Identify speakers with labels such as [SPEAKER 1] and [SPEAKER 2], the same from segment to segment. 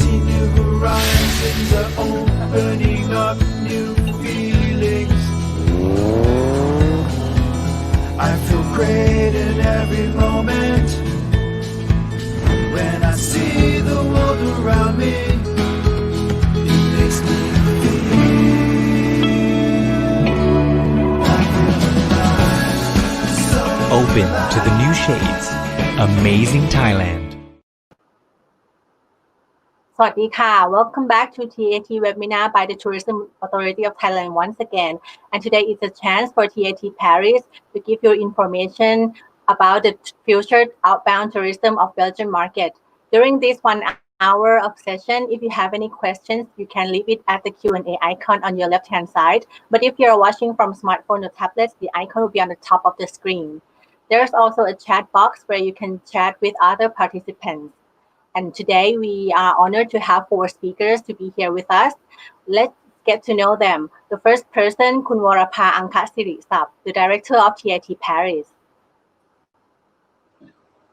[SPEAKER 1] see new horizons are opening up new feelings. I feel great in every moment when I see the world around me. It makes me
[SPEAKER 2] Open to the new shades. Amazing Thailand.
[SPEAKER 3] สวัสดีค่ะ Welcome back to TAT webinar by the Tourism Authority of Thailand once again. And today is a chance for TAT Paris to give you information about the future outbound tourism of Belgian market. During this 1 hour of session, if you have any questions, you can leave it at the Q&A icon on your left-hand side. But if you're watching from smartphone or tablets, the icon will be on the top of the screen. There's also a chat box where you can chat with other participants. And today we are honored to have 4 speakers to be here with us. Let's get to know them. The first person, Kun Warapha Angka Sirisap, the director of TAT Paris.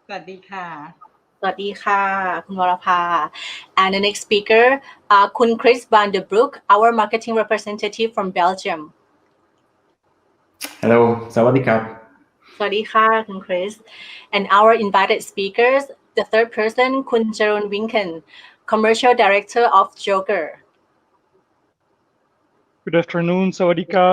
[SPEAKER 4] สวัสดีค่ะ
[SPEAKER 3] สวัสดีค่ะ คุณวรภา And the next speaker, Kun Chris van der Broek, our marketing representative from Belgium.
[SPEAKER 5] Hello, สวัสดีครับ
[SPEAKER 3] สวัสดีค่ะ คุณ Chris. And our invited speakers, the third person, Kun Jarun Winken, commercial director of Joker.
[SPEAKER 6] Good afternoon, Sawadika.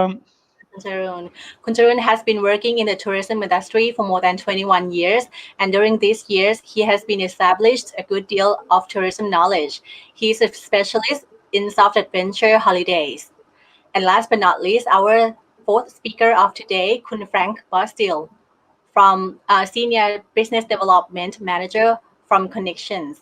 [SPEAKER 3] Kun Jarun has been working in the tourism industry for more than 21 years, and during these years, he has been established a good deal of tourism knowledge. He is a specialist in soft adventure holidays. And last but not least, our fourth speaker of today, Kun Frank Bastille, from Senior Business Development Manager from Connections.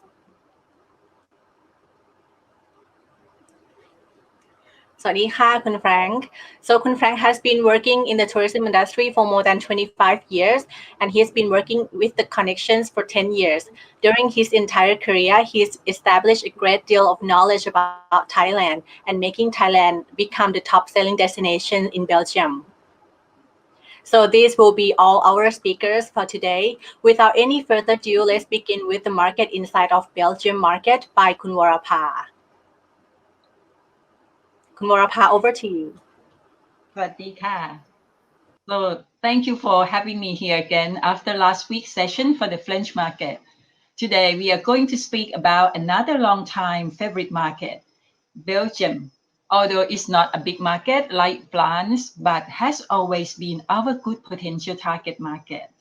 [SPEAKER 3] Sawasdee ka, Kun Frank. So Kun Frank has been working in the tourism industry for more than 25 years, and he has been working with the Connections for 10 years. During his entire career, he's established a great deal of knowledge about Thailand and making Thailand become the top-selling destination in Belgium. So these will be all our speakers for today. Without any further ado, let's begin with the market insight of Belgium market by Kun Warapha. Kun Warapha, over to you.
[SPEAKER 4] สวัสดีค่ะ So thank you for having me here again after last week's session for the French market. Today we are going to speak about another long-time favorite market, Belgium. Although it's not a big market like France, but has always been our good potential target market.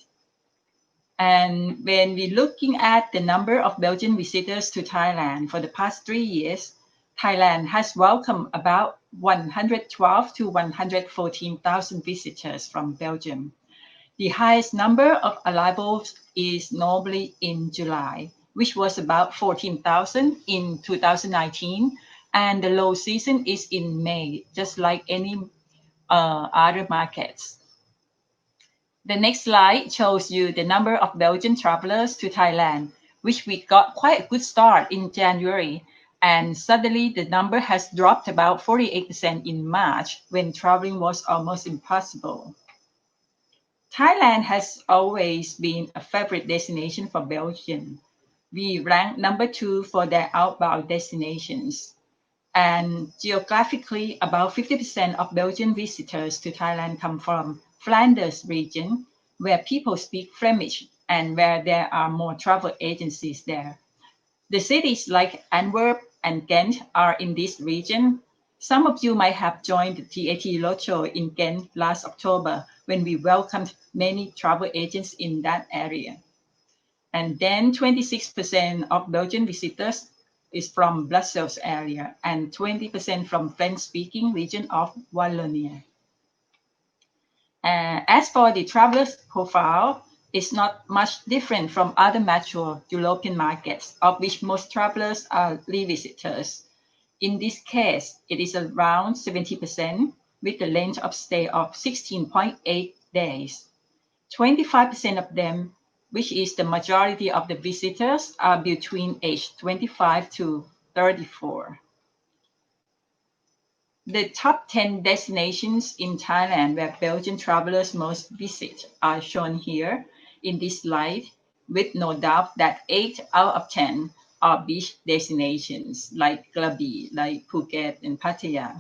[SPEAKER 4] And when we're looking at the number of Belgian visitors to Thailand for the past 3 years, Thailand has welcomed about 112 to 114,000 visitors from Belgium. The highest number of arrivals is normally in July, which was about 14,000 in 2019, and the low season is in May, just like any other markets. The next slide shows you the number of Belgian travelers to Thailand, which we got quite a good start in January, and suddenly the number has dropped about 48% in March when traveling was almost impossible. Thailand has always been a favorite destination for Belgians. We rank number 2 for their outbound destinations. And geographically, about 50% of Belgian visitors to Thailand come from Flanders region, where people speak Flemish and where there are more travel agencies there. The cities like Antwerp and Ghent are in this region. Some of you might have joined the TAT Roadshow in Ghent last October when we welcomed many travel agents in that area. And then 26% of Belgian visitors is from Brussels area and 20% from French-speaking region of Wallonia. As for the traveler's profile, it's not much different from other mature European markets, of which most travelers are revisitors. In this case, it is around 70% with a length of stay of 16.8 days. 25% of them, which is the majority of the visitors, are between age 25 to 34. The top 10 destinations in Thailand where Belgian travelers most visit are shown here in this slide, with no doubt that 8 out of 10 of beach destinations like Krabi, like Phuket and Pattaya.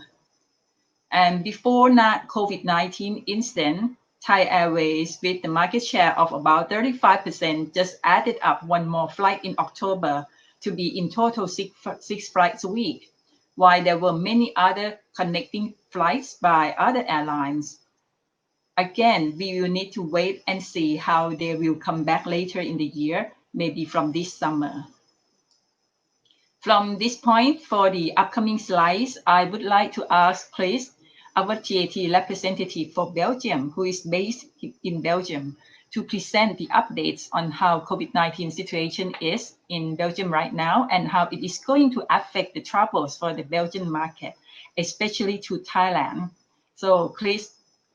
[SPEAKER 4] And before COVID-19 incident, Thai Airways, with the market share of about 35%, just added up one more flight in October to be in total six flights a week, while there were many other connecting flights by other airlines. Again, we will need to wait and see how they will come back later in the year, maybe from this summer. From this point, for the upcoming slides, I would like to ask Chris, our TAT representative for Belgium, who is based in Belgium, to present the updates on how COVID-19 situation is in Belgium right now and how it is going to affect the travels for the Belgian market, especially to Thailand. So Chris,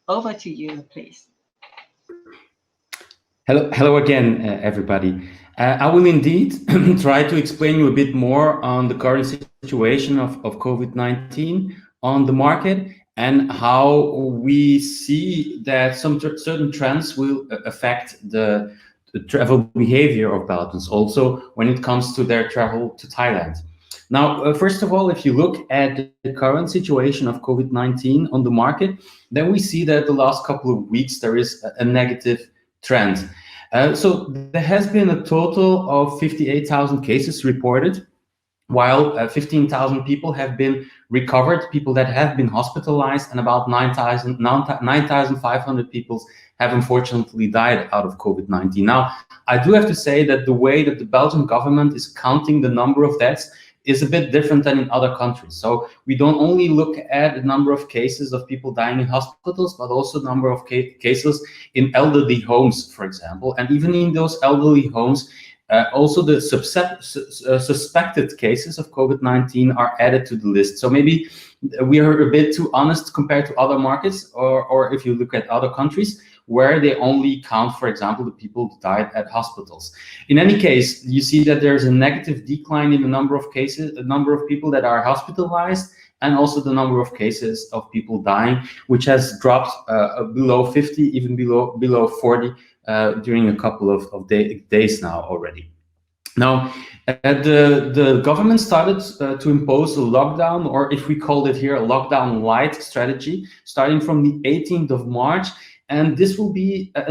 [SPEAKER 4] over to you, please.
[SPEAKER 5] Hello again, everybody. I will indeed try to explain you a bit more on the current situation of COVID-19 on the market and how we see that some certain trends will affect the travel behavior of Belgians, also when it comes to their travel to Thailand. Now, first of all, if you look at the current situation of COVID-19 on the market, then we see that the last couple of weeks there is a negative trend. So there has been a total of 58,000 cases reported, while 15,000 people have been recovered, people that have been hospitalized, and about 9,500 people have unfortunately died out of COVID-19. Now, I do have to say that the way that the Belgian government is counting the number of deaths is a bit different than in other countries. So we don't only look at the number of cases of people dying in hospitals, but also the number of cases in elderly homes, for example. And even in those elderly homes, also the suspected cases of COVID-19 are added to the list. So maybe we are a bit too honest compared to other markets, or if you look at other countries, where they only count, for example, the people who died at hospitals. In any case, you see that there's a negative decline in the number of cases, the number of people that are hospitalized, and also the number of cases of people dying, which has dropped below 50, even below 40 during a couple of days now already. Now, the government started to impose a lockdown, or if we called it here, a lockdown light strategy, starting from the 18th of March. And this will be a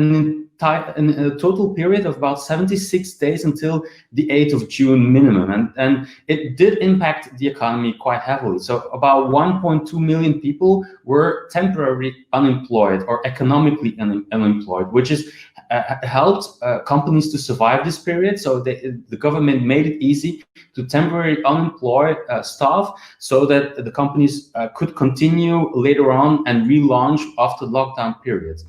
[SPEAKER 5] total period of about 76 days until the 8th of June minimum. And it did impact the economy quite heavily. So about 1.2 million people were temporarily unemployed or economically unemployed, which is helped companies to survive this period. So the government made it easy to temporarily unemploy staff so that the companies could continue later on and relaunch after lockdown periods.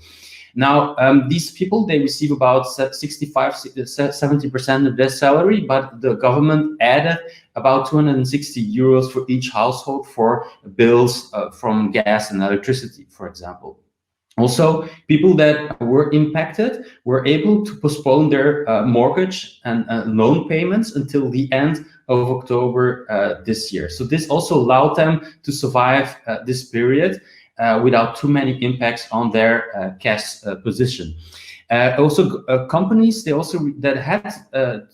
[SPEAKER 5] Now, these people, they receive about 65-70% of their salary, but the government added about 260 euros for each household for bills from gas and electricity, for example. Also, people that were impacted were able to postpone their mortgage and loan payments until the end of October this year. So this also allowed them to survive this period without too many impacts on their cash position. Companies that had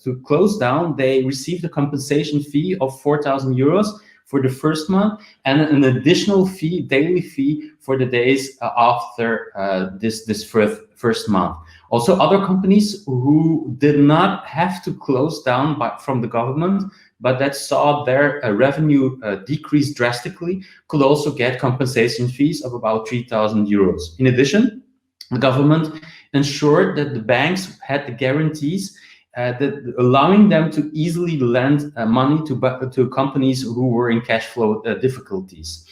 [SPEAKER 5] to close down, they received a compensation fee of 4,000 euros for the first month, and an additional fee, daily fee, for the days after this first month. Also, other companies who did not have to close down from the government, but that saw their revenue decrease drastically, could also get compensation fees of about 3,000 euros. In addition, the government ensured that the banks had the guarantees that allowing them to easily lend money to companies who were in cash flow difficulties.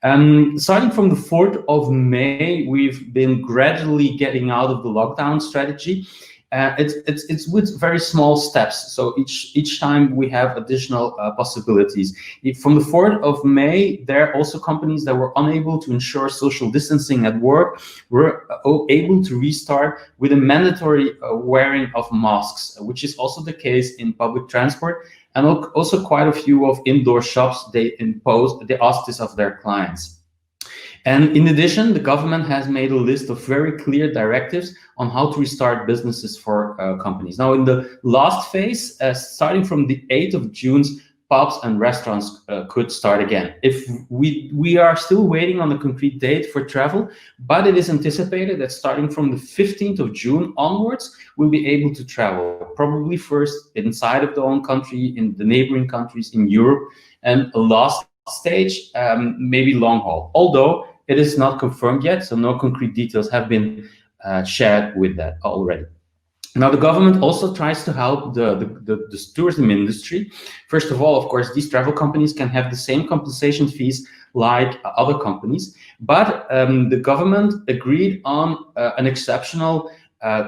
[SPEAKER 5] Starting from the 4th of May, we've been gradually getting out of the lockdown strategy. It's with very small steps. So each time we have additional possibilities. From the 4th of May, there are also companies that were unable to ensure social distancing at work were able to restart with a mandatory wearing of masks, which is also the case in public transport. And also quite a few of indoor shops, they asked this of their clients. And in addition, the government has made a list of very clear directives on how to restart businesses for companies. Now, in the last phase, starting from the 8th of June, pubs and restaurants could start again. If we are still waiting on a concrete date for travel, but it is anticipated that starting from the 15th of June onwards, we'll be able to travel, probably first inside of the own country, in the neighboring countries in Europe, and a last stage, maybe long haul. Although it is not confirmed yet, so no concrete details have been shared with that already. Now, the government also tries to help the tourism industry. First of all, of course, these travel companies can have the same compensation fees like other companies, but the government agreed on an exceptional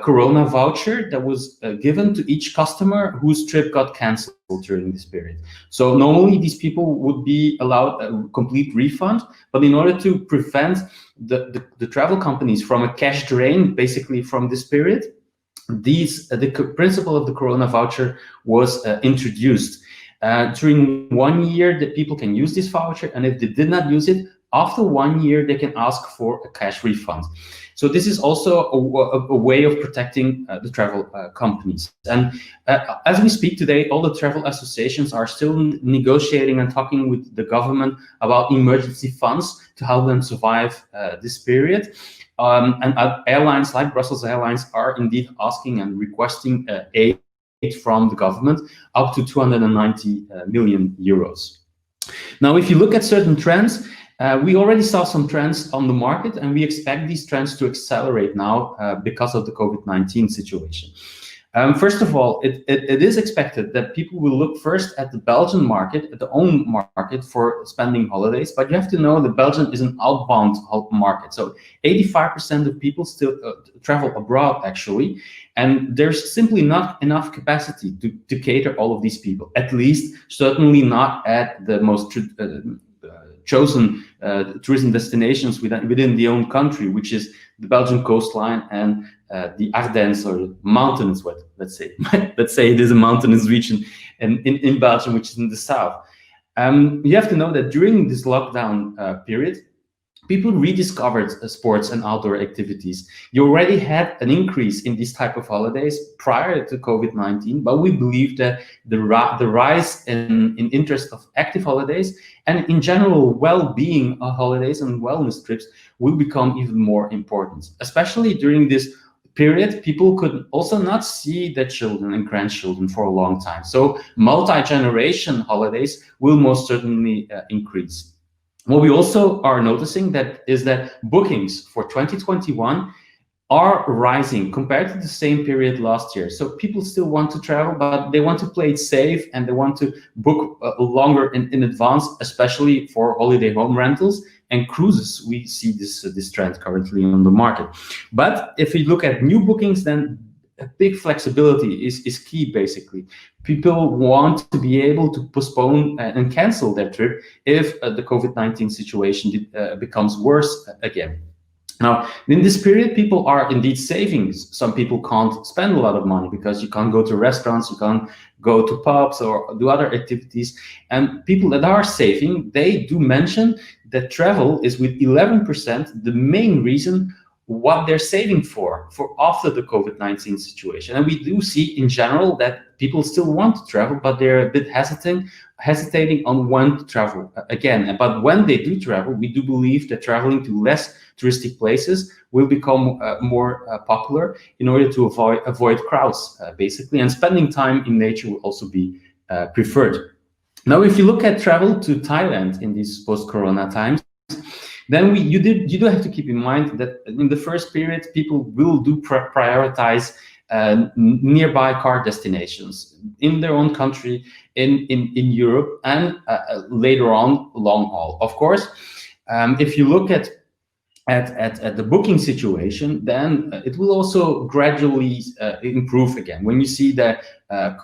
[SPEAKER 5] Corona voucher that was given to each customer whose trip got cancelled during this period. So normally these people would be allowed a complete refund, but in order to prevent the travel companies from a cash drain, basically from this period, the principle of the Corona voucher was introduced. During 1 year, that people can use this voucher, and if they did not use it, after 1 year, they can ask for a cash refund. So this is also a way of protecting the travel companies. And as we speak today, all the travel associations are still negotiating and talking with the government about emergency funds to help them survive this period. And airlines like Brussels Airlines are indeed asking and requesting aid from the government up to 290 million euros. Now, if you look at certain trends, we already saw some trends on the market, and we expect these trends to accelerate now because of the COVID-19 situation. First of all, it is expected that people will look first at the Belgian market, at the own market for spending holidays. But you have to know that Belgium is an outbound market. So 85% of people still travel abroad, actually. And there's simply not enough capacity to cater all of these people, at least certainly not at the most chosen tourism destinations within the own country, which is the Belgian coastline and the Ardennes, or mountains, let's say. Let's say it is a mountainous region in Belgium, which is in the south. You have to know that during this lockdown period, people rediscovered sports and outdoor activities. You already had an increase in these type of holidays prior to COVID-19, but we believe that the rise in interest of active holidays and in general well-being holidays and wellness trips will become even more important. Especially during this period, people could also not see their children and grandchildren for a long time. So multi-generation holidays will most certainly increase. What we also are noticing is that bookings for 2021 are rising compared to the same period last year. So people still want to travel, but they want to play it safe, and they want to book longer in advance, especially for holiday home rentals and cruises. We see this trend currently on the market. But if we look at new bookings, then a big flexibility is key, basically. People want to be able to postpone and cancel their trip if the COVID-19 situation becomes worse again. Now, in this period, people are indeed saving. Some people can't spend a lot of money because you can't go to restaurants, you can't go to pubs or do other activities. And people that are saving, they do mention that travel is, with 11%, the main reason what they're saving for after the COVID-19 situation. And we do see in general that people still want to travel, but they're a bit hesitating on when to travel again. But when they do travel, we do believe that traveling to less touristic places will become more popular in order to avoid crowds, basically. And spending time in nature will also be preferred. Now, if you look at travel to Thailand in these post-corona times, then you do have to keep in mind that in the first period, people will do prioritize nearby car destinations in their own country, in Europe, and later on long haul. Of course, if you look at the booking situation, then it will also gradually improve again. When you see that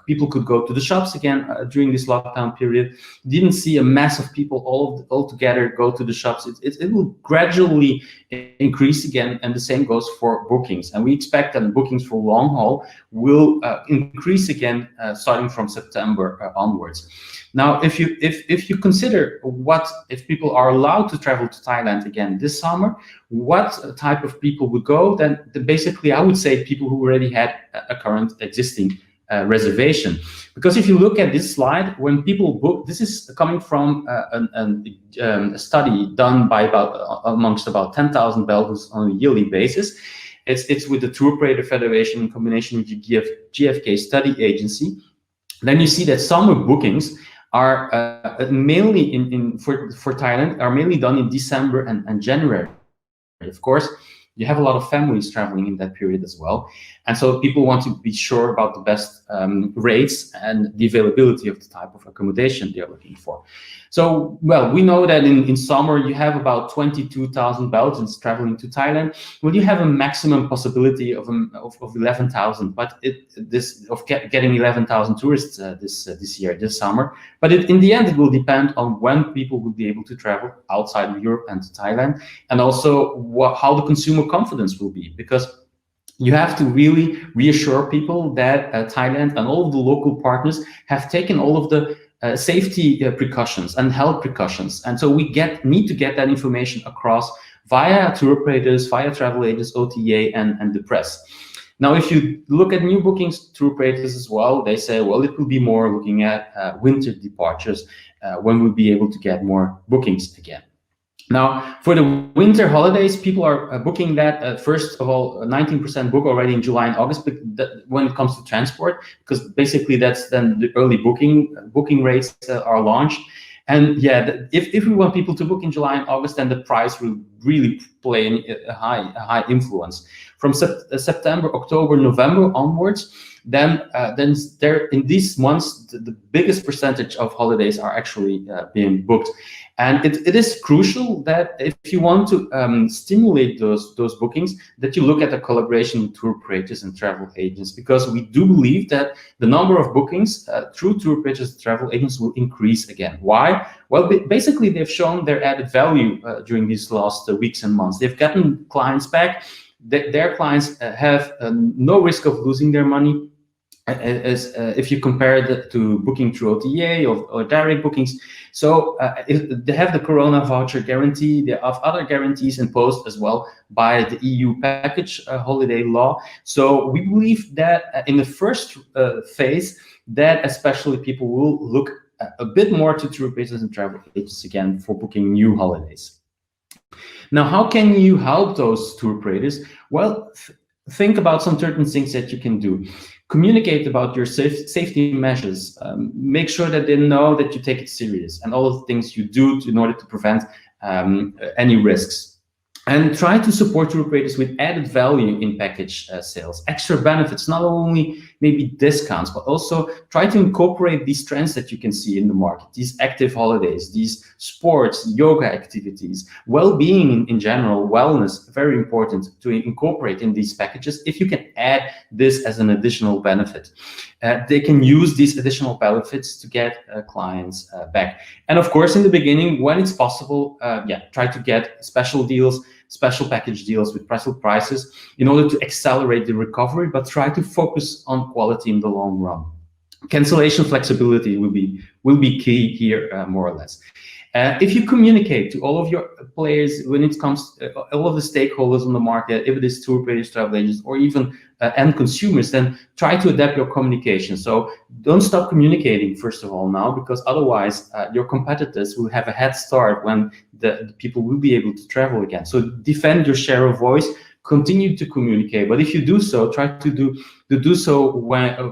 [SPEAKER 5] People could go to the shops again during this lockdown period. Didn't see a mass of people all together go to the shops. It will gradually increase again, and the same goes for bookings. And we expect that bookings for long haul will increase again starting from September onwards. Now, if you consider if people are allowed to travel to Thailand again this summer, what type of people would go? Then basically, I would say people who already had a current existing reservation. Because if you look at this slide, when people book, this is coming from a study done by amongst about 10,000 Belgians on a yearly basis. It's with the Tour Operator Federation in combination with the GfK study agency. Then you see that summer bookings are mainly for Thailand are mainly done in December and January. Of course, you have a lot of families traveling in that period as well. And so people want to be sure about the best rates and the availability of the type of accommodation they're looking for. So, well, we know that in summer you have about 22,000 Belgians traveling to Thailand. Well, you have a maximum possibility of 11,000, but getting 11,000 tourists this summer. But in the end, it will depend on when people will be able to travel outside of Europe and to Thailand, and also how the consumer confidence will be, because you have to really reassure people that Thailand and all of the local partners have taken all of the safety precautions and health precautions. And so we need to get that information across via tour operators, via travel agents, OTA, and the press. Now, if you look at new bookings, tour operators as well, they say, well, it will be more looking at winter departures when we'll be able to get more bookings again. Now, for the winter holidays, people are booking that. First of all, 19% book already in July and August, but when it comes to transport, because basically that's then the early booking rates are launched. And yeah, if we want people to book in July and August, then the price will really play a high influence. From September, October, November onwards, then there in these months, the biggest percentage of holidays are actually being booked. And it is crucial that if you want to stimulate those bookings, that you look at the collaboration with tour operators and travel agents, because we do believe that the number of bookings through tour operators and travel agents will increase again. Why? Well, basically, they've shown their added value during these last weeks and months. They've gotten clients back. Their clients have no risk of losing their money. If you compare that to booking through OTA or direct bookings. So they have the Corona voucher guarantee. They have other guarantees imposed as well by the EU package holiday law. So we believe that in the first phase, that especially people will look a bit more to tour operators and travel agents again for booking new holidays. Now, how can you help those tour operators? Well, think about some certain things that you can do. Communicate about your safety measures. Make sure that they know that you take it serious and all of the things you do in order to prevent any risks. And try to support tour operators with added value in package sales, extra benefits, not only maybe discounts, but also try to incorporate these trends that you can see in the market, these active holidays, these sports, yoga activities, well-being in general, wellness, very important to incorporate in these packages. If you can add this as an additional benefit, they can use these additional benefits to get clients back. And of course, in the beginning, when it's possible, try to get special deals, special package deals with special prices in order to accelerate the recovery, but try to focus on quality in the long run. Cancellation flexibility will be key here, more or less. If you communicate to all of your players when it comes to all of the stakeholders on the market, if it is tour operators, travel agents, or even end consumers, then try to adapt your communication. So don't stop communicating, first of all, now, because otherwise your competitors will have a head start when the people will be able to travel again. So defend your share of voice, continue to communicate. But if you do so, try to do so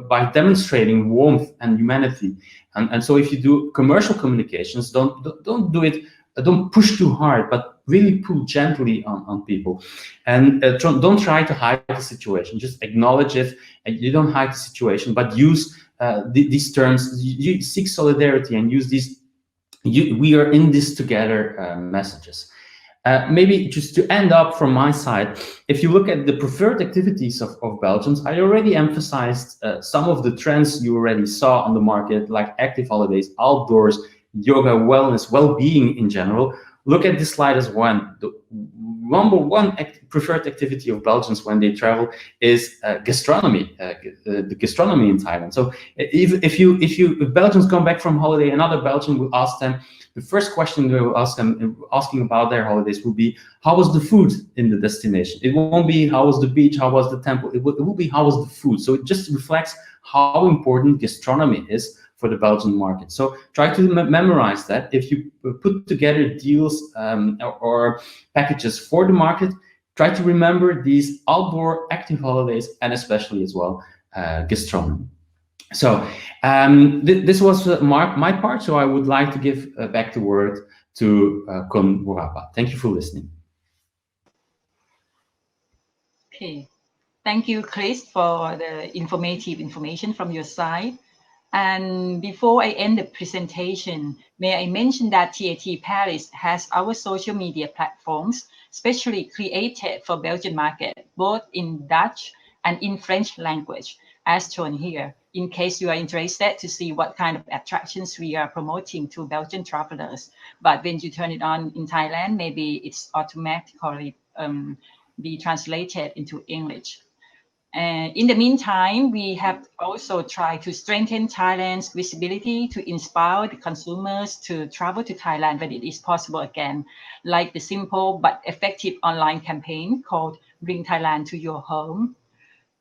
[SPEAKER 5] by demonstrating warmth and humanity. And so if you do commercial communications, don't do it, don't push too hard, but really pull gently on people. And don't try to hide the situation, just acknowledge it. And you don't hide the situation, but use these terms, you seek solidarity and use these, we are in this together messages. Maybe just to end up from my side, if you look at the preferred activities of Belgians, I already emphasized some of the trends you already saw on the market, like active holidays, outdoors, yoga, wellness, well-being in general. Look at this slide as one. The number one preferred activity of Belgians when they travel is gastronomy, the gastronomy in Thailand. So if Belgians come back from holiday, another Belgian will ask them, the first question they will ask them, asking about their holidays, will be, how was the food in the destination? It won't be how was the beach, how was the temple. It will be how was the food. So it just reflects how important gastronomy is for the Belgian market. So try to memorize that. If you put together deals or packages for the market, try to remember these outdoor active holidays and especially as well gastronomy. So this was my part. So I would like to give back the word to Kun Wurapa. Thank you for listening.
[SPEAKER 4] Okay. Thank you, Chris, for the information from your side. And before I end the presentation, may I mention that TAT Paris has our social media platforms specially created for Belgian market, both in Dutch and in French language, as shown here, in case you are interested to see what kind of attractions we are promoting to Belgian travelers. But when you turn it on in Thailand, maybe it's automatically be translated into English. In the meantime, we have also tried to strengthen Thailand's visibility to inspire the consumers to travel to Thailand when it is possible again, like the simple but effective online campaign called Bring Thailand to Your Home.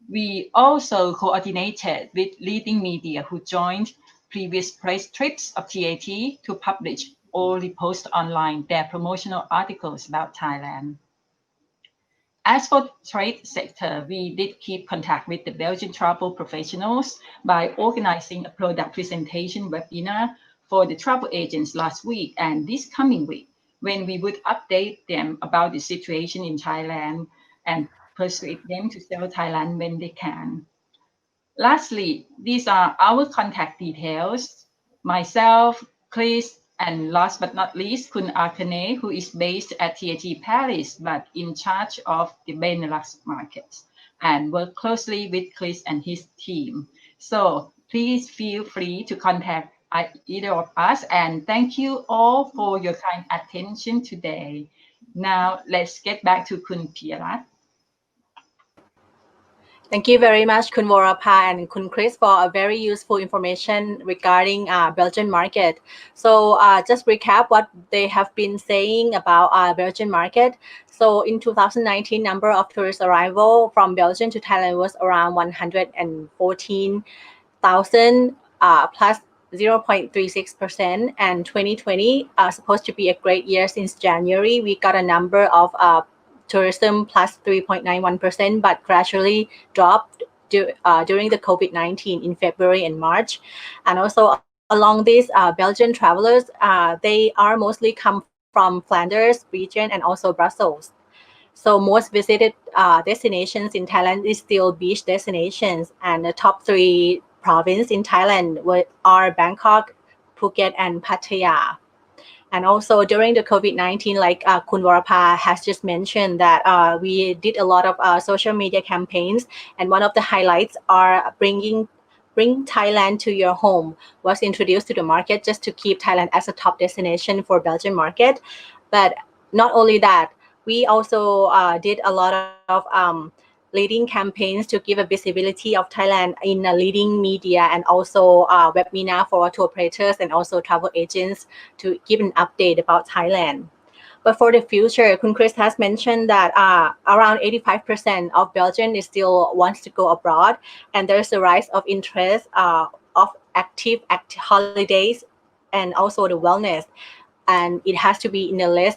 [SPEAKER 4] We also coordinated with leading media who joined previous press trips of TAT to publish or repost online their promotional articles about Thailand. As for trade sector, we did keep contact with the Belgian travel professionals by organizing a product presentation webinar for the travel agents last week and this coming week, when we would update them about the situation in Thailand and persuade them to sell Thailand when they can. Lastly, these are our contact details. Myself, Chris, and last but not least, Kun Akane, who is based at TAT Paris, but in charge of the Benelux markets, and work closely with Chris and his team. So please feel free to contact either of us, and thank you all for your kind attention today. Now let's get back to Kun Piarat.
[SPEAKER 3] Thank you very much, Kun Vorapa and Kun Chris, for a very useful information regarding Belgian market. So just recap what they have been saying about Belgian market. So in 2019, number of tourist arrival from Belgium to Thailand was around 114,000 plus 0.36%. And 2020 supposed to be a great year since January. We got a number of tourism plus 3.91%, but gradually dropped during the COVID-19 in February and March. And also along this, Belgian travelers, they are mostly come from Flanders region and also Brussels. So most visited destinations in Thailand is still beach destinations, and the top 3 provinces in Thailand are Bangkok, Phuket, and Pattaya. And also during the COVID-19, like Kun Vorapa has just mentioned, that we did a lot of social media campaigns, and one of the highlights are Bring Thailand to Your Home was introduced to the market just to keep Thailand as a top destination for Belgian market. But not only that, we also did a lot of leading campaigns to give a visibility of Thailand in a leading media, and also webinar for tour operators and also travel agents to give an update about Thailand. But for the future, Kun Chris has mentioned that around 85% of Belgians still wants to go abroad, and there's a rise of interest of active holidays and also the wellness, and it has to be in the less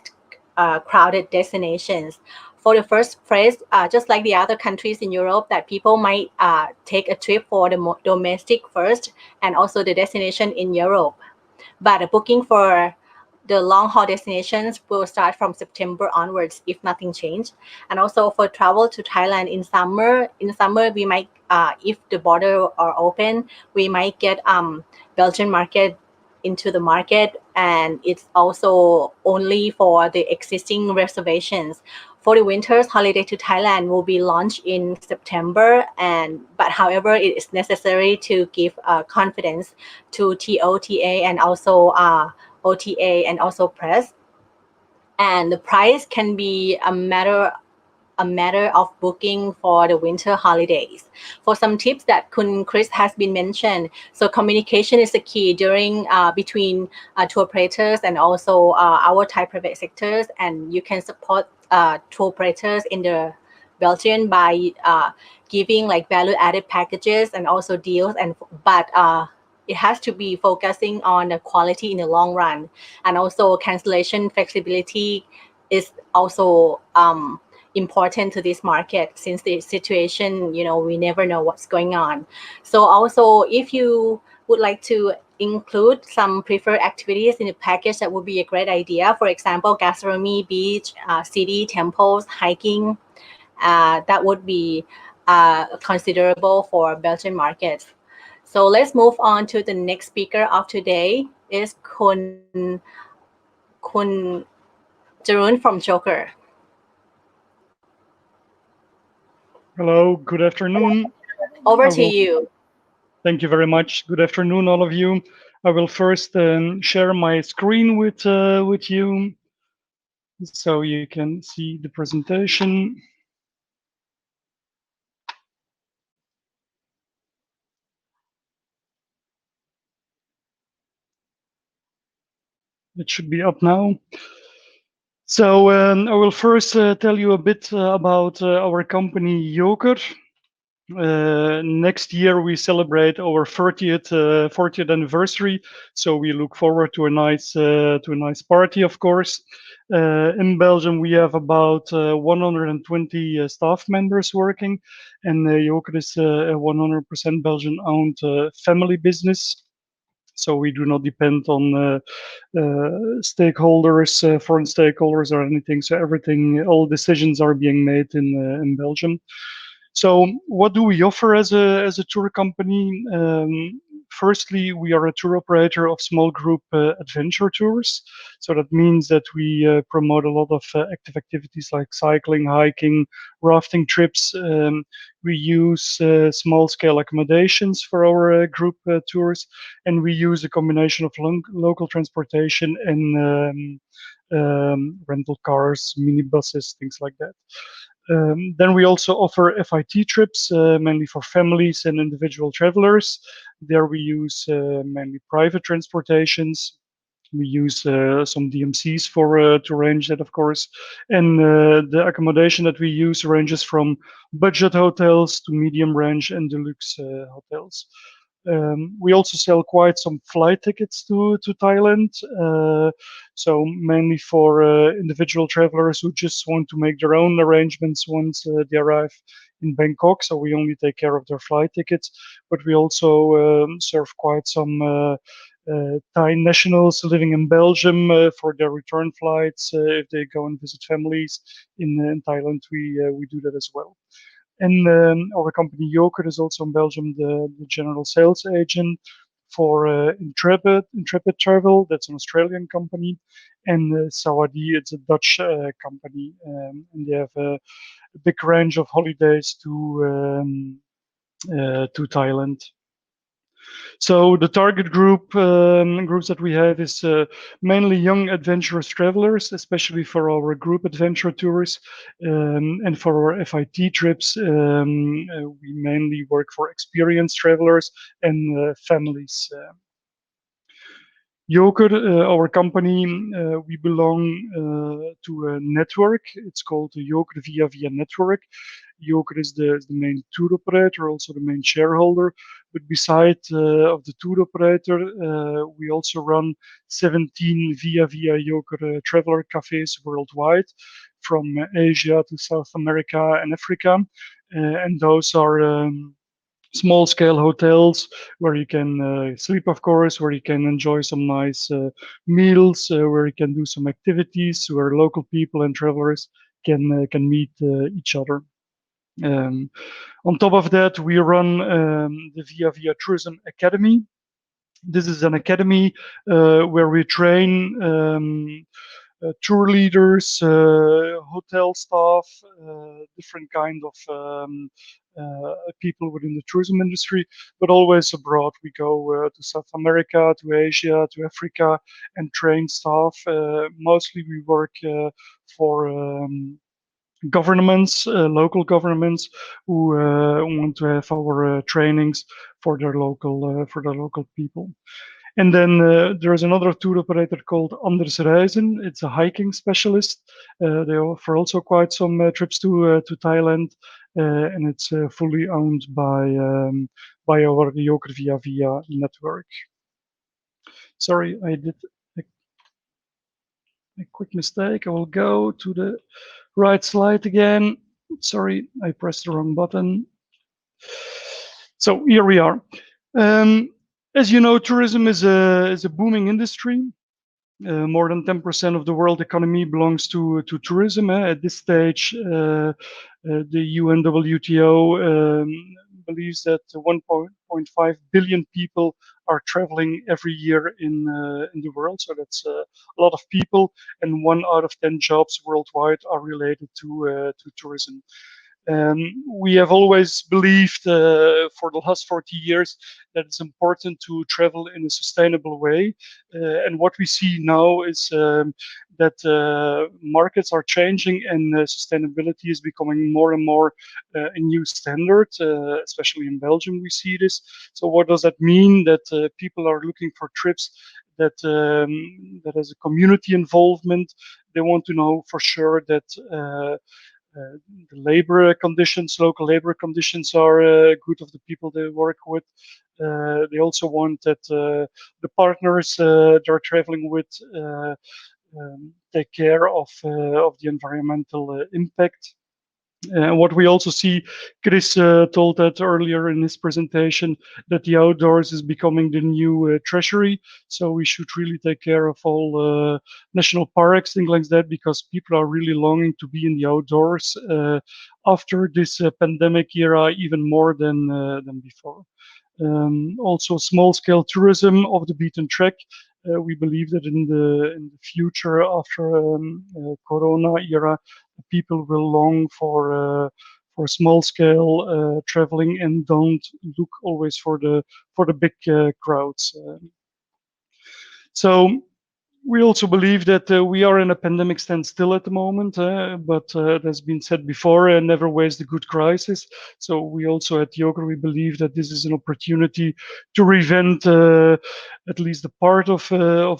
[SPEAKER 3] crowded destinations. For the first phrase, just like the other countries in Europe, that people might take a trip for the domestic first and also the destination in Europe. But the booking for the long haul destinations will start from September onwards if nothing changed. And also for travel to Thailand in summer we might, if the border are open, we might get Belgian market into the market, and it's also only for the existing reservations. For the winter's holiday to Thailand will be launched in September, but however, it is necessary to give confidence to TOTA and also OTA and also press. And the price can be a matter of booking for the winter holidays. For some tips that Kun Chris has been mentioned, so communication is the key during between tour operators and also our Thai private sectors, and you can support tour operators in the Belgian by giving like value-added packages and also deals, but it has to be focusing on the quality in the long run, and also cancellation flexibility is also important to this market, since the situation, we never know what's going on. So also, if you would like to include some preferred activities in the package, that would be a great idea. For example, gastronomy, beach, city, temples, hiking, that would be considerable for Belgian markets. So let's move on to the next speaker of today is Kun Jarun from Joker.
[SPEAKER 6] Hello, good afternoon.
[SPEAKER 3] Over to you.
[SPEAKER 6] Thank you very much. Good afternoon, all of you. I will first share my screen with you so you can see the presentation. It should be up now. So I will first tell you a bit about our company Joker. Next year we celebrate our 40th anniversary, so we look forward to a nice party, of course. In Belgium we have about 120 staff members working, and Joker is a 100% Belgian-owned family business. So we do not depend on stakeholders, foreign stakeholders, or anything. So all decisions are being made in Belgium. So what do we offer as a tour company? Firstly, we are a tour operator of small group adventure tours. So that means that we promote a lot of active activities like cycling, hiking, rafting trips. We use small scale accommodations for our group tours, and we use a combination of local transportation and rental cars, minibuses, things like that. Then we also offer FIT trips, mainly for families and individual travelers. There we use mainly private transportations. We use some DMCs to arrange that, of course. And the accommodation that we use ranges from budget hotels to medium range and deluxe hotels. We also sell quite some flight tickets to Thailand, so mainly for individual travelers who just want to make their own arrangements once they arrive in Bangkok. So we only take care of their flight tickets, but we also serve quite some Thai nationals living in Belgium for their return flights. If they go and visit families in Thailand, we do that as well. And our company Joker is also in Belgium the general sales agent for Intrepid Travel. That's an Australian company, and Sawadee, it's a Dutch company, and they have a big range of holidays to Thailand. So the target groups that we have is mainly young adventurous travelers, especially for our group adventure tours, and for our FIT trips, we mainly work for experienced travelers and families. Joker, our company, we belong to a network. It's called the Joker Via Network. Joker is the main tour operator, also the main shareholder. But beside of the tour operator, we also run 17 Via Joker traveler cafes worldwide, from Asia to South America and Africa. And those are small-scale hotels where you can sleep, of course, where you can enjoy some nice meals, where you can do some activities, where local people and travelers can meet each other. On top of that, we run the Via Tourism Academy. This is an academy where we train tour leaders, hotel staff, different kind of people within the tourism industry, but always abroad. We go to South America, to Asia, to Africa, and train staff. Mostly we work for governments, local governments who want to have our trainings for their local people. And then there is another tour operator called Anders Reizen. It's a hiking specialist. They offer also quite some trips to Thailand, and it's fully owned by our Joker Via Via network. Sorry, I did a quick mistake. I will go to the right slide again. Sorry, I pressed the wrong button. So here we are. As you know, tourism is a booming industry. More than 10% of the world economy belongs to tourism. At this stage, the UNWTO believes that 1.5 billion people are traveling every year in the world. So that's a lot of people, and 1 out of 10 jobs worldwide are related to tourism. We have always believed for the last 40 years that it's important to travel in a sustainable way. And what we see now is that markets are changing and sustainability is becoming more and more a new standard, especially in Belgium we see this. So what does that mean? That people are looking for trips that has a community involvement. They want to know for sure that the labor conditions, local labor conditions are good of the people they work with. They also want that the partners they're traveling with take care of the environmental impact. What we also see, Chris told that earlier in his presentation, that the outdoors is becoming the new treasury. So we should really take care of all national parks, things like that, because people are really longing to be in the outdoors after this pandemic era, even more than before. Also, small-scale tourism off the beaten track. We believe that in the future, after Corona era, people will long for small-scale traveling and don't look always for the big crowds. So we also believe that we are in a pandemic standstill at the moment, but that's been said before, never waste a good crisis. So we also at Yoga, we believe that this is an opportunity to revamp at least a part of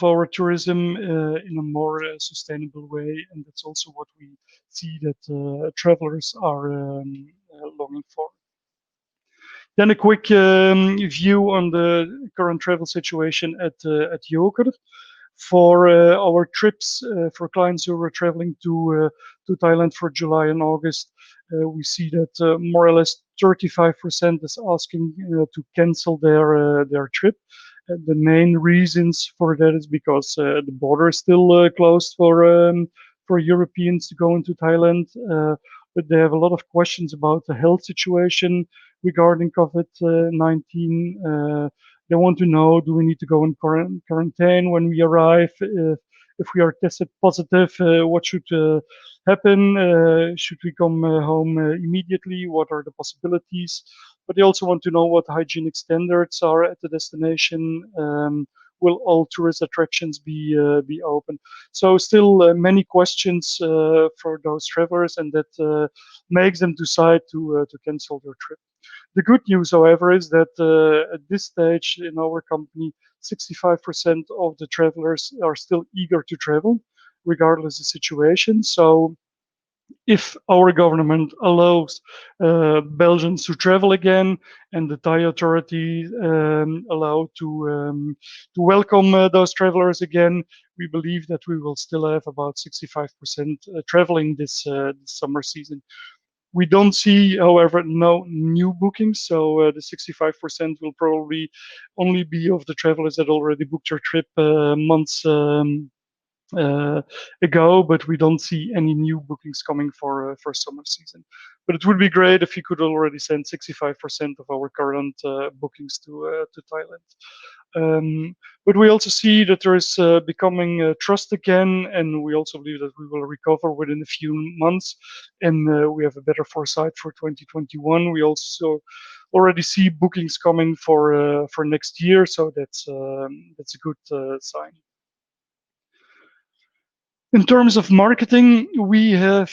[SPEAKER 6] our tourism in a more sustainable way. And that's also what we see that travelers are longing for. Then a quick view on the current travel situation at Joker. For our trips for clients who are traveling to Thailand for July and August, we see that more or less 35% is asking to cancel their trip. The main reasons for that is because the border is still closed for Europeans to go into Thailand, but they have a lot of questions about the health situation regarding COVID-19. They want to know, do we need to go in quarantine when we arrive? If we are tested positive, what should happen? Should we come home immediately? What are the possibilities? But they also want to know what hygienic standards are at the destination. Will all tourist attractions be open? So still many questions for those travelers, and that makes them decide to cancel their trip. The good news, however, is that at this stage in our company, 65% of the travelers are still eager to travel, regardless of the situation. So if our government allows Belgians to travel again and the Thai authority allow to welcome those travelers again, we believe that we will still have about 65% traveling this summer season. We don't see, however, no new bookings, so the 65% will probably only be of the travelers that already booked their trip months ago, but we don't see any new bookings coming for summer season. But it would be great if you could already send 65% of our current bookings to Thailand. But we also see that there is becoming trust again, and we also believe that we will recover within a few months, and we have a better foresight for 2021. We also already see bookings coming for next year, so that's a good sign. In terms of marketing, we have,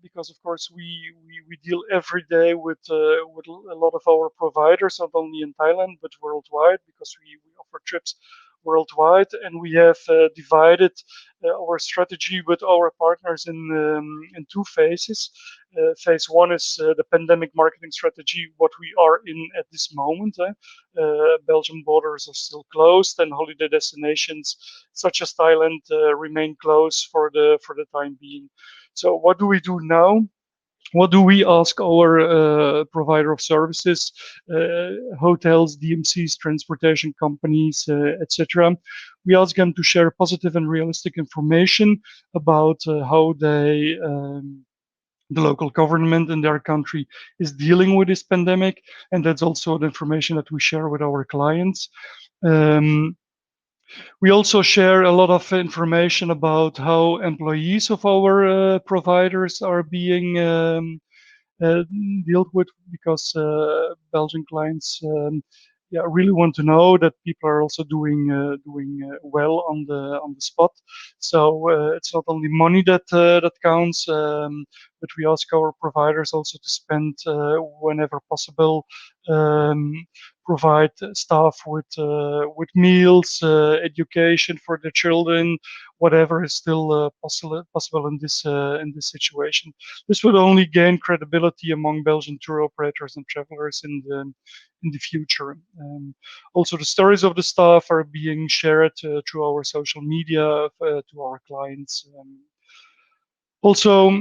[SPEAKER 6] because of course we deal every day with a lot of our providers, not only in Thailand but worldwide, because we offer trips worldwide, and we have divided our strategy with our partners in two phases. Phase one is the pandemic marketing strategy, what we are in at this moment. Belgian borders are still closed, and holiday destinations such as Thailand remain closed for the time being. So what do we do now? What do we ask our provider of services, hotels, DMCs, transportation companies, etc.? We ask them to share positive and realistic information about how the local government in their country is dealing with this pandemic, and that's also the information that we share with our clients. We also share a lot of information about how employees of our providers are being dealt with, because Belgian clients really want to know that people are also doing well on the spot. So it's not only money that counts, but we ask our providers also to spend whenever possible, provide staff with meals, education for the children, whatever is still possible in this situation. This would only gain credibility among Belgian tour operators and travelers in the future. Also, the stories of the staff are being shared through our social media to our clients. Also,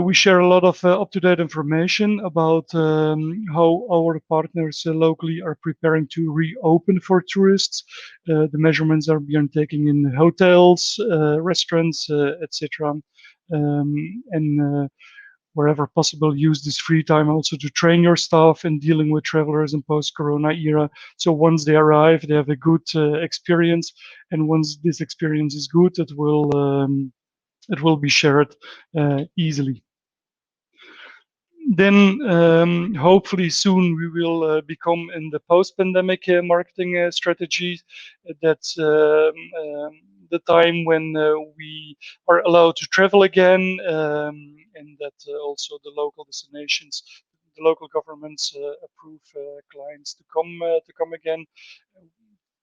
[SPEAKER 6] we share a lot of up-to-date information about how our partners locally are preparing to reopen for tourists. The measurements are being taken in hotels, restaurants, etc. And wherever possible, use this free time also to train your staff in dealing with travelers in post-corona era. So once they arrive, they have a good experience, and once this experience is good, it will be shared easily. Then hopefully soon we will become in the post-pandemic marketing strategy. That's the time when we are allowed to travel again, and that also the local destinations, the local governments approve clients to come again.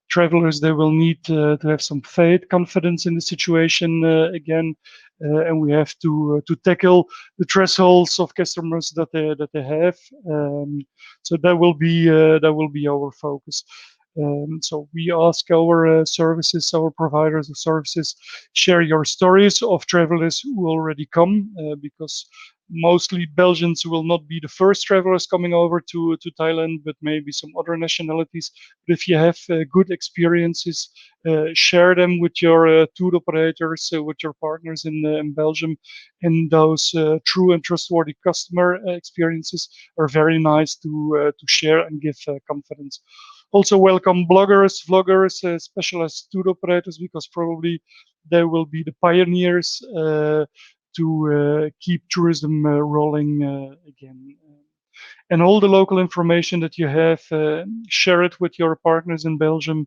[SPEAKER 6] Travelers, they will need to have some faith, confidence in the situation again, and we have to tackle the thresholds of customers that they have. So that will be our focus. So we ask our services, our providers of services, share your stories of travelers who already come, because mostly Belgians will not be the first travelers coming over to Thailand, but maybe some other nationalities. But if you have good experiences, share them with your tour operators, with your partners in Belgium. And those true and trustworthy customer experiences are very nice to share and give confidence. Also welcome bloggers, vloggers, specialized tour operators, because probably they will be the pioneers to keep tourism rolling again. And all the local information that you have, share it with your partners in Belgium.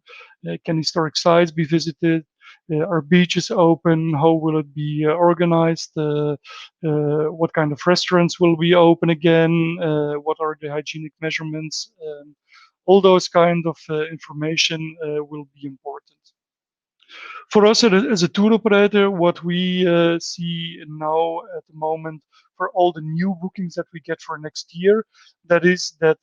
[SPEAKER 6] Can historic sites be visited? Are beaches open? How will it be organized? What kind of restaurants will be open again? What are the hygienic measurements? All those kind of information will be important. For us as a tour operator, what we see now at the moment for all the new bookings that we get for next year, that is that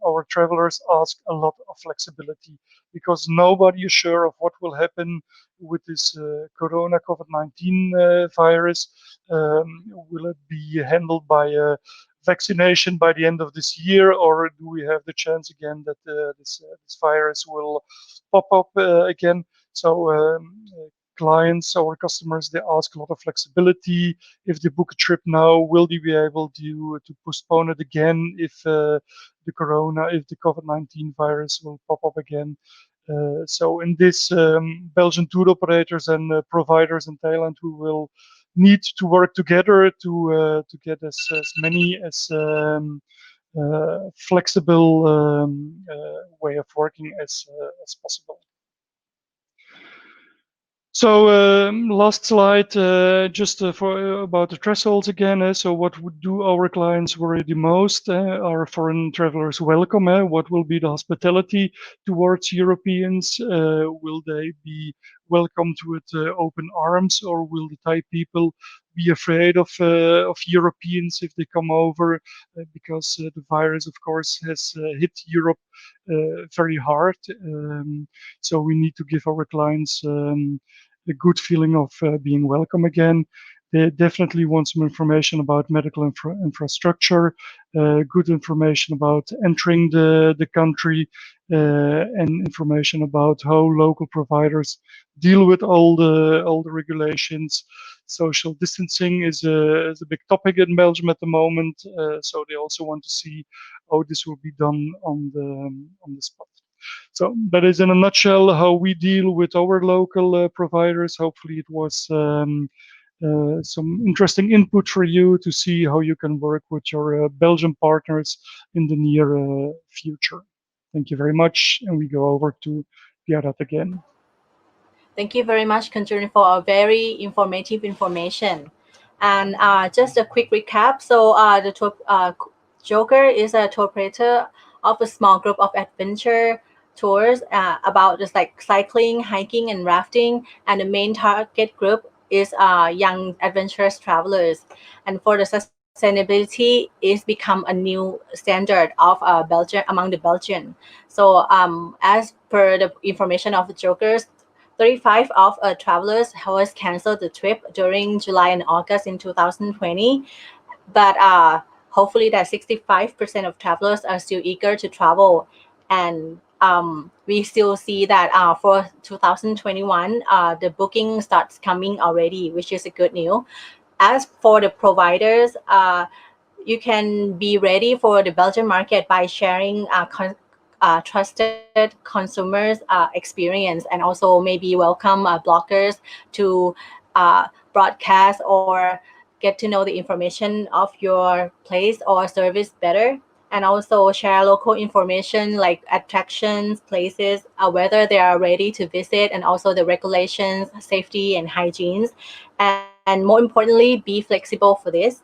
[SPEAKER 6] our travelers ask a lot of flexibility, because nobody is sure of what will happen with this corona COVID-19 virus. Will it be handled by a vaccination by the end of this year, or do we have the chance again that this virus will pop up again? So clients, our customers, they ask a lot of flexibility. If they book a trip now, will they be able to postpone it again if the COVID-19 virus will pop up again? So in this, Belgian tour operators and providers in Thailand who will need to work together to get as many as flexible way of working as possible. So last slide, just for about the thresholds again. So what do our clients worry the most? Are foreign travelers welcome? What will be the hospitality towards Europeans? Will they be welcomed with open arms, or will the Thai people be afraid of Europeans if they come over? Because the virus, of course, has hit Europe very hard. So we need to give our clients a good feeling of being welcome again. They definitely want some information about medical infrastructure, good information about entering the country, and information about how local providers deal with all the regulations. Social distancing is a big topic in Belgium at the moment, so they also want to see how this will be done on the spot. So that is in a nutshell how we deal with our local providers. Hopefully it was some interesting input for you to see how you can work with your Belgian partners in the near future. Thank you very much. And we go over to Bharat again.
[SPEAKER 3] Thank you very much, Kanjurn, for a very informative information. And just a quick recap. So the tour, Joker is a tour operator of a small group of adventure tours about just like cycling, hiking, and rafting. And the main target group is young adventurous travelers. And for the sustainability, is become a new standard of Belgium among the Belgian. So as per the information of the Jokers, 35 of travelers has canceled the trip during July and August in 2020, but hopefully that 65% of travelers are still eager to travel, and we still see that for 2021 the booking starts coming already, which is a good news. As for the providers, you can be ready for the Belgian market by sharing trusted consumers experience, and also maybe welcome bloggers to broadcast or get to know the information of your place or service better, and also share local information like attractions, places, whether they are ready to visit, and also the regulations, safety and hygienes, and more importantly, be flexible for this,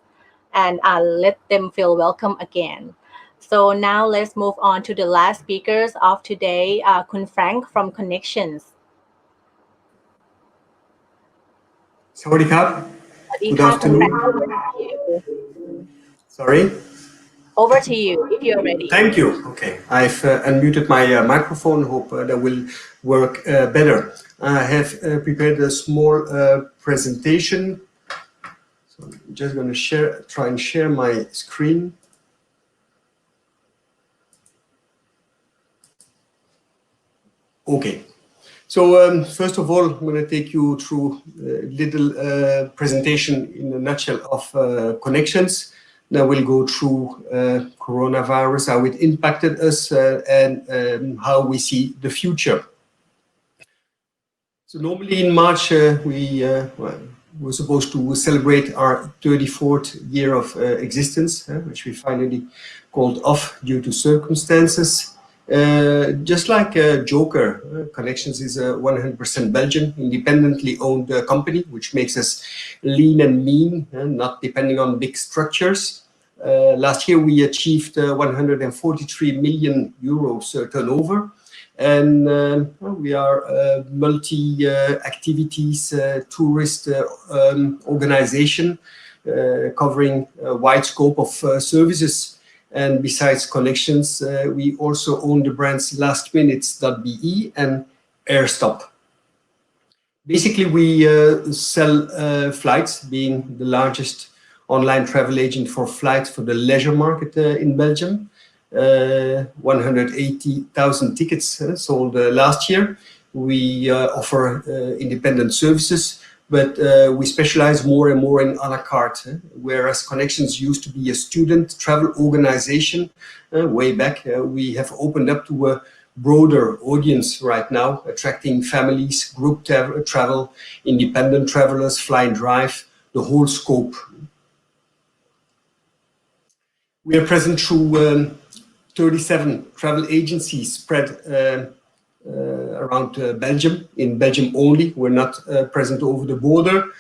[SPEAKER 3] and let them feel welcome again. So now let's move on to the last speakers of today, Kun Frank from Connections.
[SPEAKER 7] Sawadee krap. Good afternoon. Sorry?
[SPEAKER 3] Over to you, if you're ready.
[SPEAKER 7] Thank you. Okay, I've unmuted my microphone. Hope that will work better. I have prepared a small presentation. So I'm just going to try and share my screen. Okay. So first of all, I'm going to take you through a little presentation in a nutshell of Connections. Then we'll go through coronavirus, how it impacted us, and how we see the future. So normally in March, we're supposed to celebrate our 34th year of existence, which we finally called off due to circumstances. Just like Joker, Connections is a 100% Belgian, independently owned company, which makes us lean and mean, not depending on big structures. Last year, we achieved 143 million euros turnover, and we are multi-activities tourist organization covering a wide scope of services. And besides Connections, we also own the brands lastminutes.be and Airstop. Basically, we sell flights, being the largest online travel agent for flights for the leisure market in Belgium. 180,000 tickets sold last year. We offer independent services, but we specialize more and more in a la carte, whereas Connections used to be a student travel organization way back. We have opened up to a broader audience right now, attracting families, group travel, independent travelers, fly and drive, the whole scope. We are present through 37 travel agencies spread around Belgium. In Belgium only, we're not present over the border.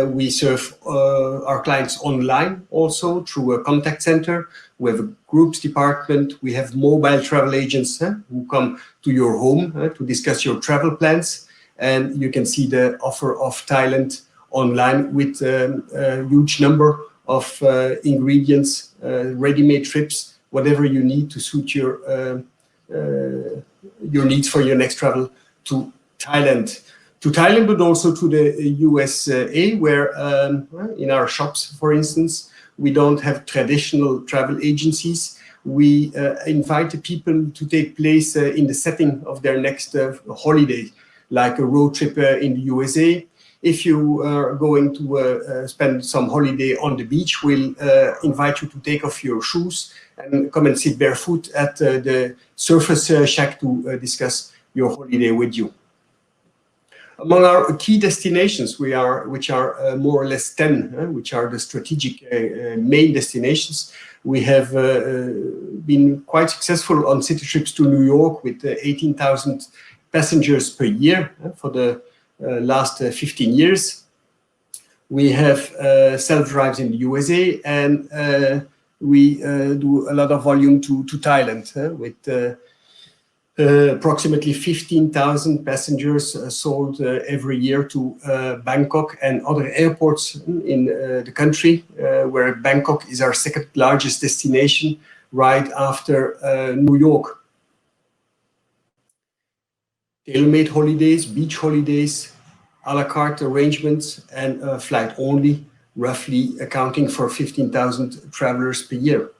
[SPEAKER 7] We serve our clients online also through a contact center. We have a groups department. We have mobile travel agents who come to your home to discuss your travel plans. And you can see the offer of Thailand online with a huge number of ingredients, ready-made trips, whatever you need to suit your needs for your next travel to Thailand. But also to the USA, where in our shops, for instance, we don't have traditional travel agencies. We invite the people to take place in the setting of their next holiday, like a road trip in the USA. If you are going to spend some holiday on the beach, we'll invite you to take off your shoes and come and sit barefoot at the surface shack to discuss your holiday with you. Among our key destinations, which are more or less 10, which are the strategic main destinations, we have been quite successful on city trips to New York with 18,000 passengers per year for the last 15 years. We have self-drives in the USA, and we do a lot of volume to Thailand with approximately 15,000 passengers sold every year to Bangkok and other airports in the country, where Bangkok is our second largest destination right after New York. Tailor-made holidays, beach holidays, a la carte arrangements, and flight only, roughly accounting for 15,000 travelers per year.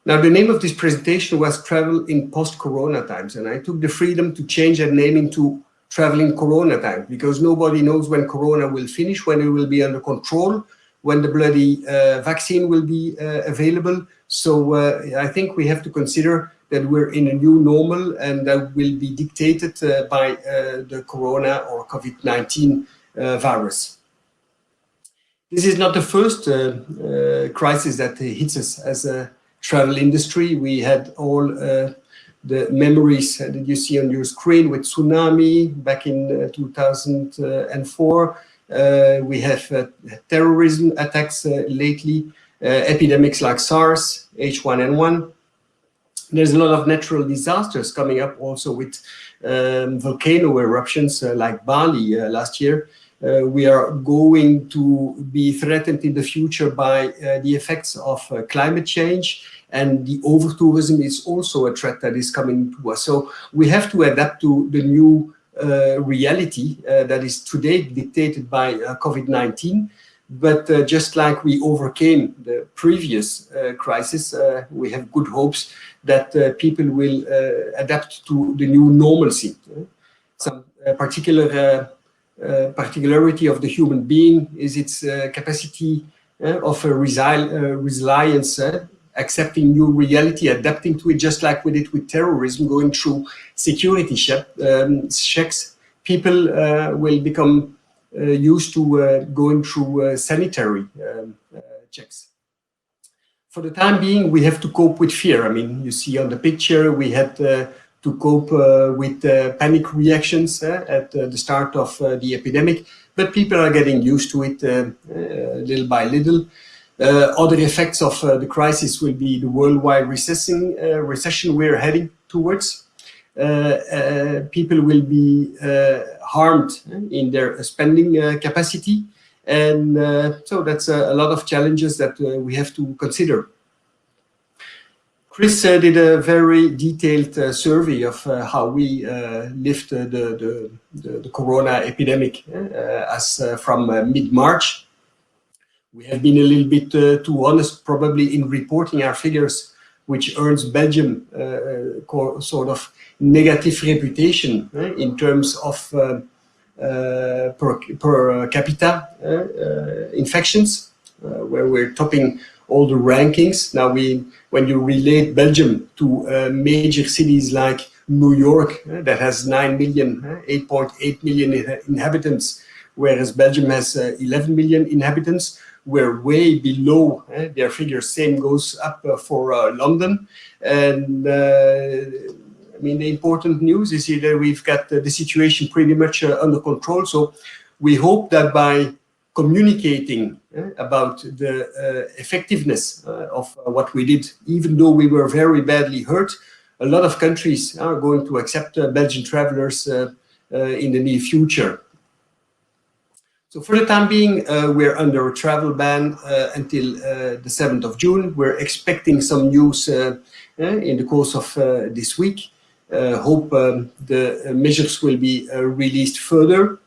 [SPEAKER 7] Now, the name of this presentation was Travel in Post-Corona Times, and I took the freedom to change that name into Travel in Corona Times, because nobody knows when Corona will finish, when it will be under control, when the bloody vaccine will be available. So I think we have to consider that we're in a new normal, and that will be dictated by the Corona or COVID-19 virus. This is not the first crisis that hits us as a travel industry. We had all the memories that you see on your screen with tsunami back in 2004. We have terrorism attacks lately, epidemics like SARS, H1N1. There's a lot of natural disasters coming up also with volcano eruptions like Bali last year. We are going to be threatened in the future by the effects of climate change, and the over-tourism is also a threat that is coming to us. So we have to adapt to the new reality that is today dictated by COVID-19. But just like we overcame the previous crisis, we have good hopes that people will adapt to the new normalcy. Some particularity of the human being is its capacity of resilience, accepting new reality, adapting to it, just like we did with terrorism, going through security checks. People will become used to going through sanitary checks. For the time being, we have to cope with fear. I mean, you see on the picture, we had to cope with panic reactions at the start of the epidemic, but people are getting used to it little by little. Other effects of the crisis will be the worldwide recession we're heading towards. People will be harmed in their spending capacity, and so that's a lot of challenges that we have to consider. Chris did a very detailed survey of how we lived the corona epidemic as from mid-March. We have been a little bit too honest probably in reporting our figures which earns Belgium sort of negative reputation in terms of per capita infections, where we're topping all the rankings. Now, when you relate Belgium to major cities like New York, that has 9 million, 8.8 million inhabitants, whereas Belgium has 11 million inhabitants, we're way below their figures. Same goes up for London. And I mean, the important news is here that we've got the situation pretty much under control. So we hope that by communicating about the effectiveness of what we did, even though we were very badly hurt, a lot of countries are going to accept Belgian travelers in the near future. So for the time being, we're under a travel ban until the 7th of June. We're expecting some news in the course of this week. Hope the measures will be released further.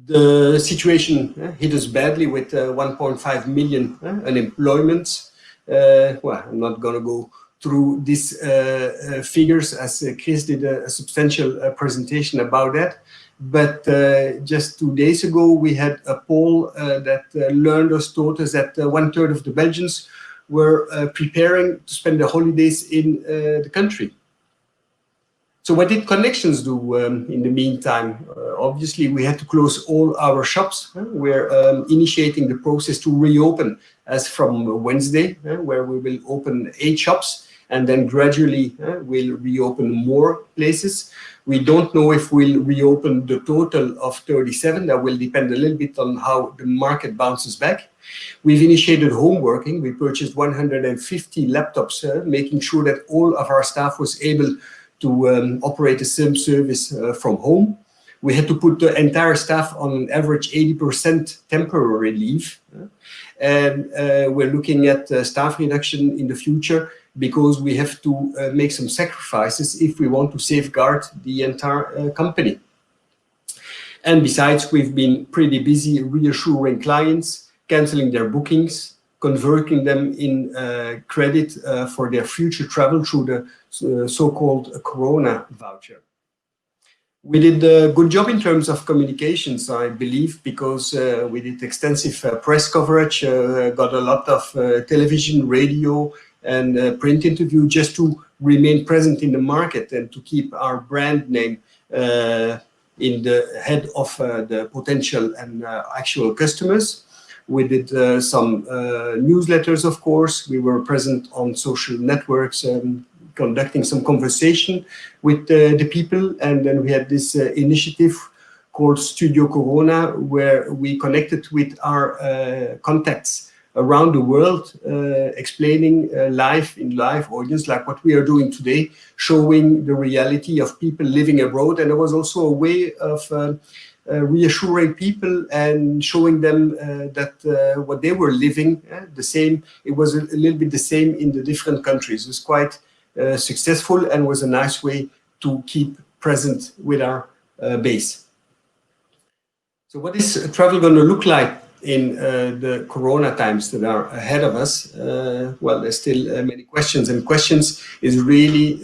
[SPEAKER 7] The situation hit us badly with 1.5 million unemployment. Well, I'm not going to go through these figures, as Chris did a substantial presentation about that. But just 2 days ago, we had a poll that taught us that 1/3 of the Belgians were preparing to spend the holidays in the country. So what did Connections do in the meantime? Obviously, we had to close all our shops. We're initiating the process to reopen as from Wednesday, where we will open 8 shops, and then gradually we'll reopen more places. We don't know if we'll reopen the total of 37. That will depend a little bit on how the market bounces back. We've initiated home working. We purchased 150 laptops, making sure that all of our staff was able to operate the same service from home. We had to put the entire staff on an average 80% temporary leave. And we're looking at staff reduction in the future, because we have to make some sacrifices if we want to safeguard the entire company. And besides, we've been pretty busy reassuring clients, canceling their bookings, converting them in credit for their future travel through the so-called Corona voucher. We did a good job in terms of communications, I believe, because we did extensive press coverage, got a lot of television, radio, and print interview, just to remain present in the market and to keep our brand name in the head of the potential and actual customers. We did some newsletters, of course. We were present on social networks, conducting some conversation with the people. And then we had this initiative called Studio Corona, where we connected with our contacts around the world, explaining live audience, like what we are doing today, showing the reality of people living abroad. And it was also a way of reassuring people and showing them that what they were living, the same, it was a little bit the same in the different countries. It was quite successful and was a nice way to keep present with our base. So what is travel going to look like in the Corona times that are ahead of us? Well, there's still many questions, and questions is really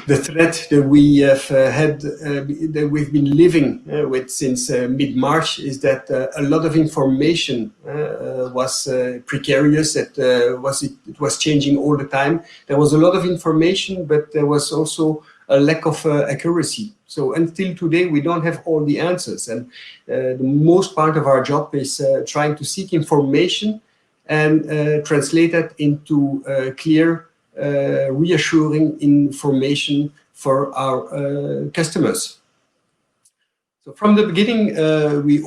[SPEAKER 7] the threat that we have had, that we've been living with since mid-March, is that a lot of information was precarious. It was changing all the time. There was a lot of information, but there was also a lack of accuracy. So until today, we don't have all the answers. And the most part of our job is trying to seek information and translate that into clear, reassuring information for our customers. So from the beginning, we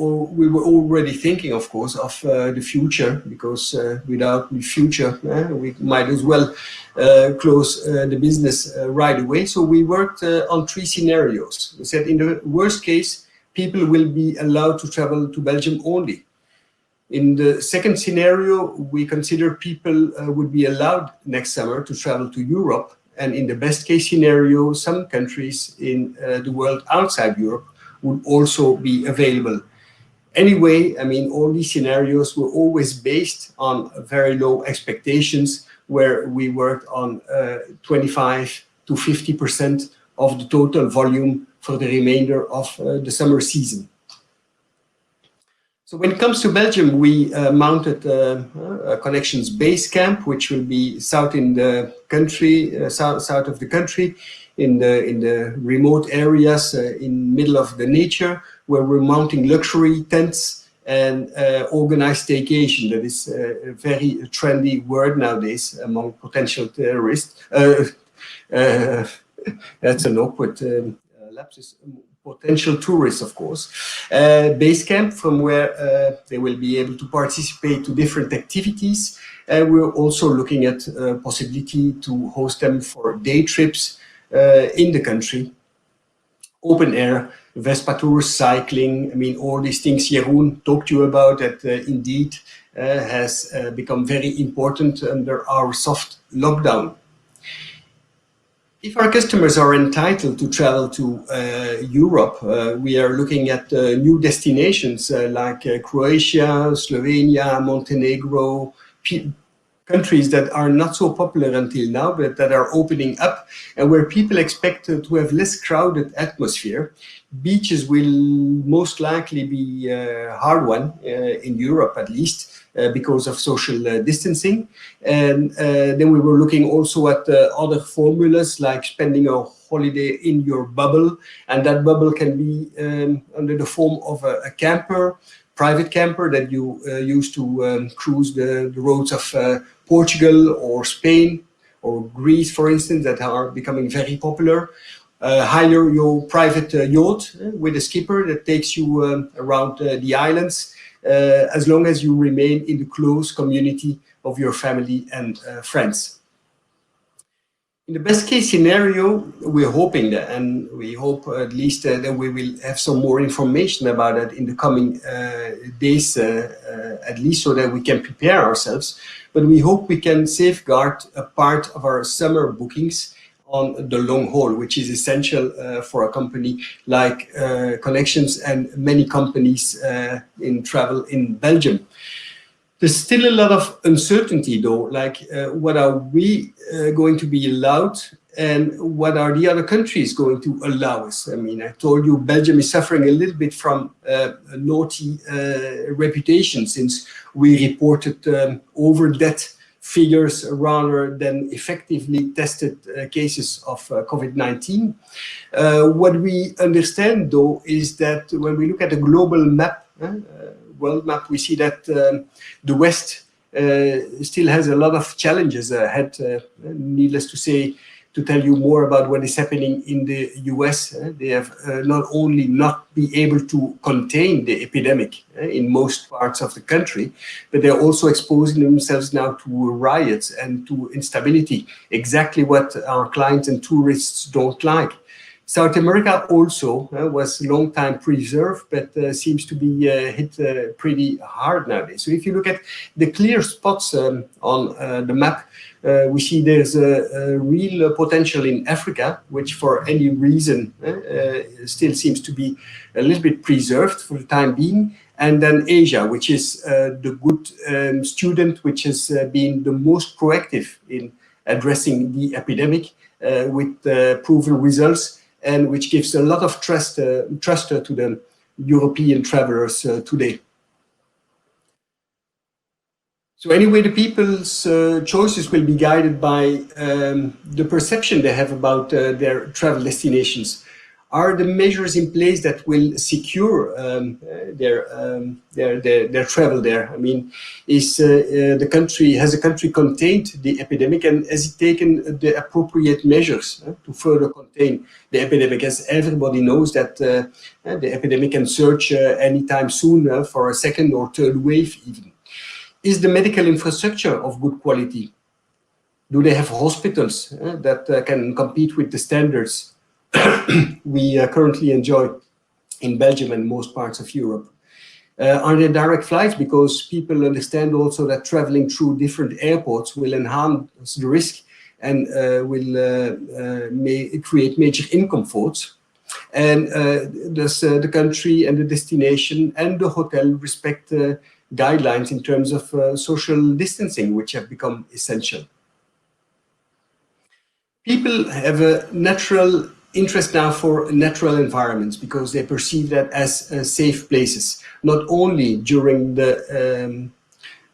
[SPEAKER 7] were already thinking, of course, of the future, because without the future, we might as well close the business right away. So we worked on 3 scenarios. We said, in the worst case, people will be allowed to travel to Belgium only. In the second scenario, we consider people would be allowed next summer to travel to Europe. And in the best case scenario, some countries in the world outside Europe would also be available. Anyway, I mean, all these scenarios were always based on very low expectations, where we worked on 25 to 50% of the total volume for the remainder of the summer season. So when it comes to Belgium, we mounted a connections base camp, which will be south in the country, south of the country, in the remote areas, in middle of the nature, where we're mounting luxury tents and organized staycation. That is a very trendy word nowadays among potential terrorists. That's an awkward lapsus. Potential tourists, of course. Base camp from where they will be able to participate to different activities. We're also looking at possibility to host them for day trips in the country. Open air, Vespa tours, cycling, I mean, all these things Jeroen talked to you about that indeed has become very important under our soft lockdown. If our customers are entitled to travel to Europe, we are looking at new destinations like Croatia, Slovenia, Montenegro, countries that are not so popular until now, but that are opening up and where people expect to have less crowded atmosphere. Beaches will most likely be a hard one in Europe, at least, because of social distancing. And then we were looking also at other formulas like spending a holiday in your bubble, and that bubble can be under the form of a camper, private camper that you use to cruise the roads of Portugal or Spain or Greece, for instance, that are becoming very popular. Hire your private yacht with a skipper that takes you around the islands, as long as you remain in the close community of your family and friends. In the best case scenario, we're hoping that, and we hope at least that we will have some more information about it in the coming days, at least so that we can prepare ourselves. But we hope we can safeguard a part of our summer bookings on the long haul, which is essential for a company like Connections and many companies in travel in Belgium. There's still a lot of uncertainty though, like what are we going to be allowed and what are the other countries going to allow us? I mean, I told you Belgium is suffering a little bit from a naughty reputation since we reported over death figures rather than effectively tested cases of COVID-19. What we understand though is that when we look at a global map, world map, we see that the West still has a lot of challenges ahead. Needless to say, to tell you more about what is happening in the US, they have not only not been able to contain the epidemic in most parts of the country, but they're also exposing themselves now to riots and to instability, exactly what our clients and tourists don't like. South America also was a long time preserved, but seems to be hit pretty hard nowadays. So if you look at the clear spots on the map, we see there's a real potential in Africa, which for any reason still seems to be a little bit preserved for the time being. And then Asia, which is the good student, which has been the most proactive in addressing the epidemic with proven results, and which gives a lot of trust to the European travelers today. So anyway, the people's choices will be guided by the perception they have about their travel destinations. Are the measures in place that will secure their travel there? I mean, has the country contained the epidemic, and has it taken the appropriate measures to further contain the epidemic? As everybody knows that the epidemic can surge anytime soon for a second or third wave even. Is the medical infrastructure of good quality? Do they have hospitals that can compete with the standards we currently enjoy in Belgium and most parts of Europe? Are there direct flights? Because people understand also that traveling through different airports will enhance the risk and may create major inconforts. And does the country and the destination and the hotel respect guidelines in terms of social distancing, which have become essential? People have a natural interest now for natural environments because they perceive that as safe places. Not only during the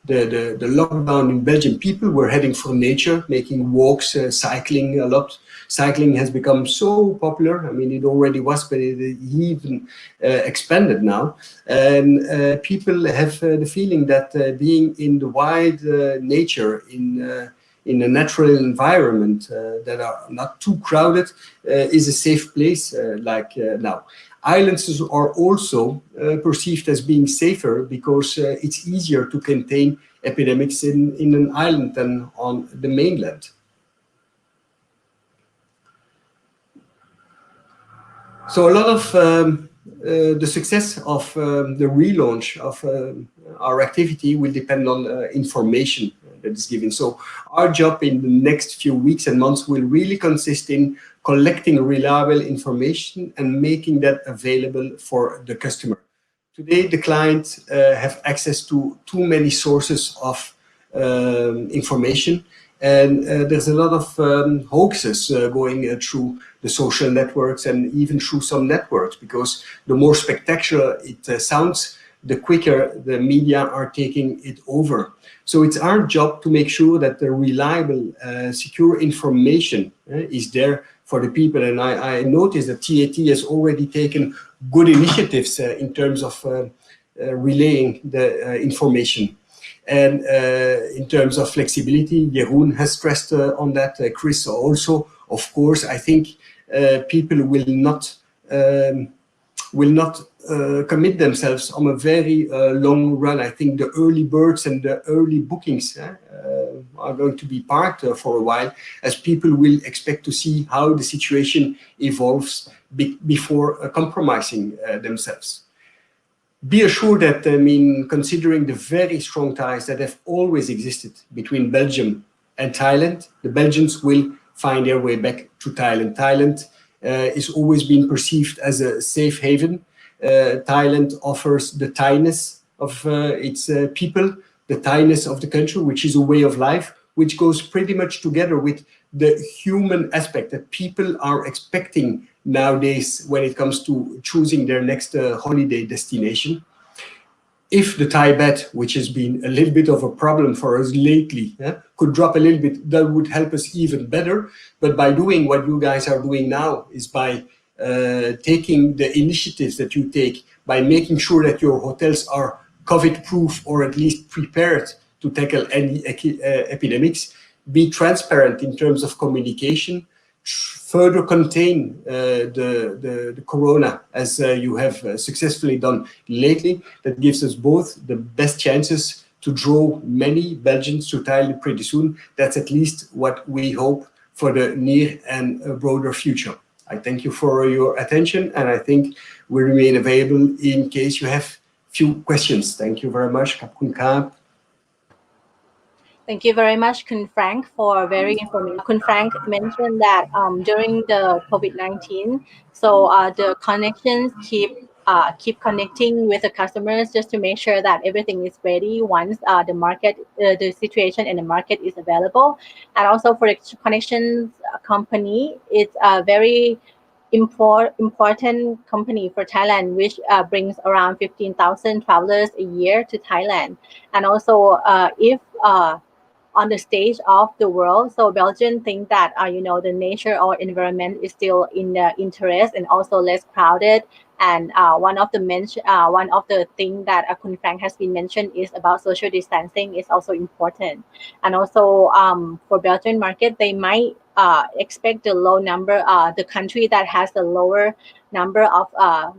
[SPEAKER 7] lockdown in Belgium, people were heading for nature, making walks, cycling a lot. Cycling has become so popular. I mean, it already was, but it even expanded now. And people have the feeling that being in the wide nature, in a natural environment that are not too crowded, is a safe place now. Islands are also perceived as being safer because it's easier to contain epidemics in an island than on the mainland. So a lot of the success of the relaunch of our activity will depend on information that is given. So our job in the next few weeks and months will really consist in collecting reliable information and making that available for the customer. Today, the clients have access to too many sources of information, and there's a lot of hoaxes going through the social networks and even through some networks, because the more spectacular it sounds, the quicker the media are taking it over. So it's our job to make sure that the reliable, secure information is there for the people. And I noticed that TAT has already taken good initiatives in terms of relaying the information. And in terms of flexibility, Jeroen has stressed on that, Chris also. Of course, I think people will not commit themselves on a very long run. I think the early birds and the early bookings are going to be parked for a while, as people will expect to see how the situation evolves before compromising themselves. Be assured that, I mean, considering the very strong ties that have always existed between Belgium and Thailand, the Belgians will find their way back to Thailand. Thailand is always been perceived as a safe haven. Thailand offers the Thainess of its people, the Thainess of the country, which is a way of life, which goes pretty much together with the human aspect that people are expecting nowadays when it comes to choosing their next holiday destination. If the Thai baht, which has been a little bit of a problem for us lately, could drop a little bit, that would help us even better. But by doing what you guys are doing now, is by taking the initiatives that you take, by making sure that your hotels are COVID-proof or at least prepared to tackle any epidemics, be transparent in terms of communication, further contain the corona as you have successfully done lately. That gives us both the best chances to draw many Belgians to Thailand pretty soon. That's at least what we hope for the near and broader future. I thank you for your attention, and I think we remain available in case you have few questions. Thank you very much. Khap Khun Kap.
[SPEAKER 3] Thank you very much, Kun Frank, for very informative. Kun Frank mentioned that during the COVID-19, so the connections keep connecting with the customers just to make sure that everything is ready once the situation in the market is available. And also for the connections company, it's a very important company for Thailand, which brings around 15,000 travelers a year to Thailand. And also if on the stage of the world, so Belgians think that the nature or environment is still in the interest and also less crowded. And one of the thing that Kun Frank has been mentioned is about social distancing is also important. And also for Belgian market, they might expect the low number, the country that has the lower number of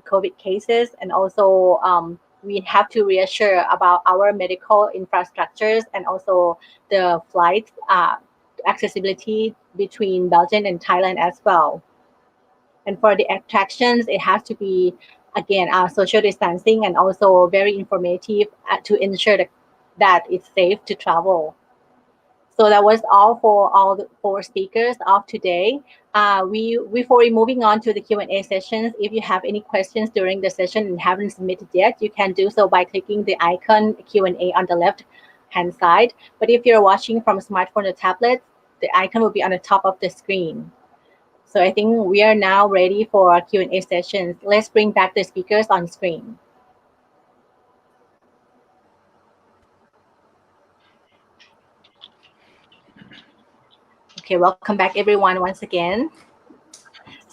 [SPEAKER 3] COVID cases, and also we have to reassure about our medical infrastructures and also the flight accessibility between Belgium and Thailand as well. And for the attractions, it has to be, again, social distancing and also very informative to ensure that it's safe to travel. So that was all for all the 4 speakers of today. Before we moving on to the Q&A sessions, if you have any questions during the session and haven't submitted yet, you can do so by clicking the icon Q&A on the left hand side. But if you're watching from a smartphone or tablet, the icon will be on the top of the screen. So I think we are now ready for our Q&A sessions. Let's bring back the speakers on screen. Okay, welcome back everyone once again.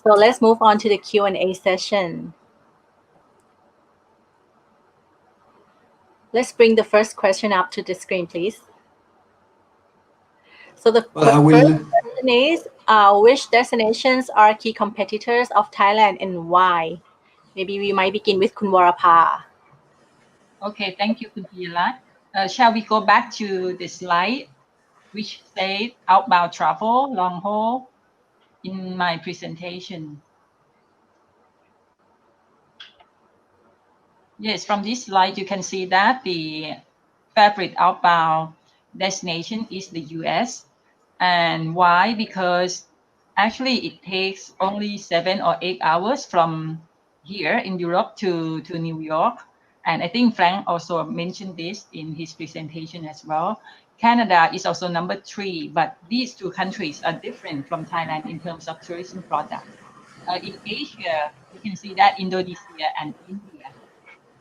[SPEAKER 3] So let's move on to the Q&A session. Let's bring the first question up to the screen, please. So the first question is, which destinations are key competitors of Thailand and why? Maybe we might begin with Kun Warapa.
[SPEAKER 4] Okay, thank you, Kun Piyalat. Shall we go back to the slide which says outbound travel, long haul, in my presentation? Yes, from this slide, you can see that the favorite outbound destination is the US. And why? Because actually it takes only 7 or 8 hours from here in Europe to New York. And I think Frank also mentioned this in his presentation as well. Canada is also number 3, but these two countries are different from Thailand in terms of tourism products. In Asia, you can see that Indonesia and India,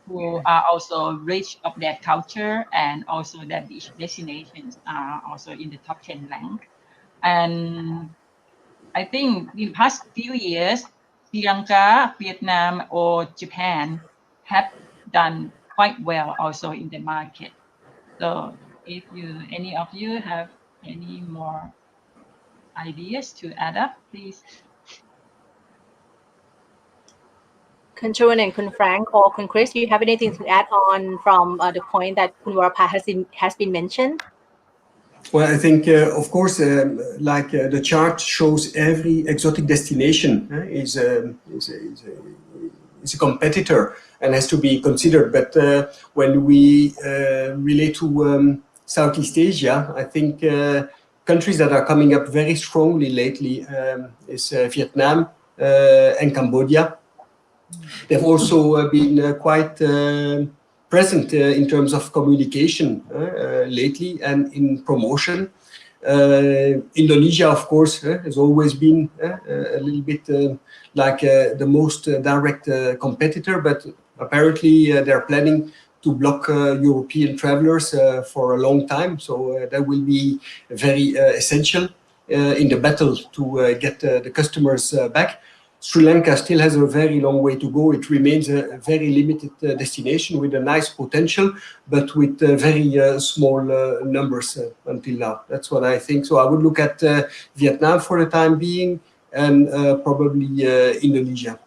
[SPEAKER 4] who are also rich of their culture and also their beach destinations are also in the top 10 rank. And I think in the past few years, Sri Lanka, Vietnam, or Japan have done quite well also in the market. So if any of you have any more ideas to add up, please.
[SPEAKER 3] Kun Chun and Kun Frank or Kun Chris, do you have anything to add on from the point that Kun Warapa has been mentioned?
[SPEAKER 7] Well, I think, of course, the chart shows every exotic destination is a competitor and has to be considered. But when we relate to Southeast Asia, I think countries that are coming up very strongly lately is Vietnam and Cambodia. They've also been quite present in terms of communication lately and in promotion. Indonesia, of course, has always been a little bit like the most direct competitor, but apparently they're planning to block European travelers for a long time. So that will be very essential in the battle to get the customers back. Sri Lanka still has a very long way to go. It remains a very limited destination with a nice potential, but with very small numbers until now. That's what I think. So I would look at Vietnam for the time being and probably Indonesia.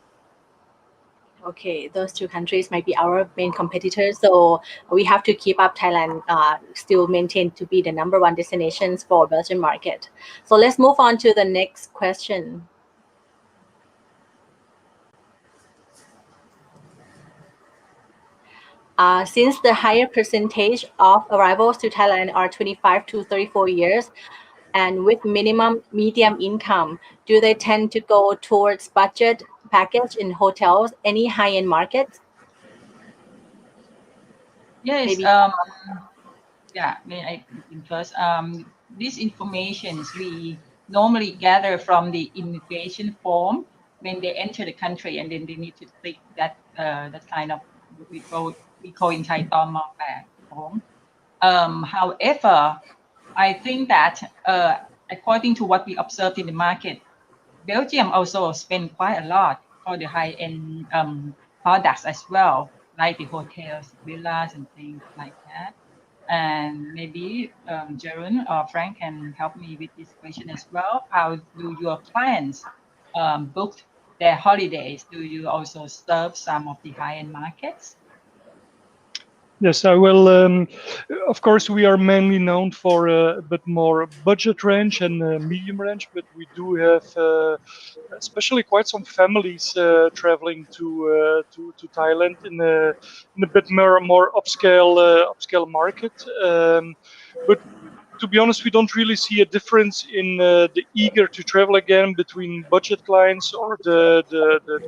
[SPEAKER 3] Okay, those two countries might be our main competitors. So we have to keep up Thailand, still maintain to be the #1 destinations for Belgian market. So let's move on to the next question. Since the higher percentage of arrivals to Thailand are 25 to 34 years, and with minimum medium income, do they tend to go towards budget package in hotels, any high-end markets?
[SPEAKER 4] Yes.
[SPEAKER 3] Maybe.
[SPEAKER 4] Yeah, may I begin first? These informations we normally gather from the immigration form when they enter the country, and then they need to click that that kind of we call in Thai Toma form. However, I think that according to what we observed in the market, Belgium also spend quite a lot for the high-end products as well, like the hotels, villas, and things like that. And maybe Jerome or Frank can help me with this question as well. How do your clients book their holidays? Do you also serve some of the high-end markets?
[SPEAKER 6] Yes, I will. Of course, we are mainly known for a bit more budget range and medium range, but we do have especially quite some families traveling to Thailand in a bit more upscale market. But to be honest, we don't really see a difference in the eager to travel again between budget clients or the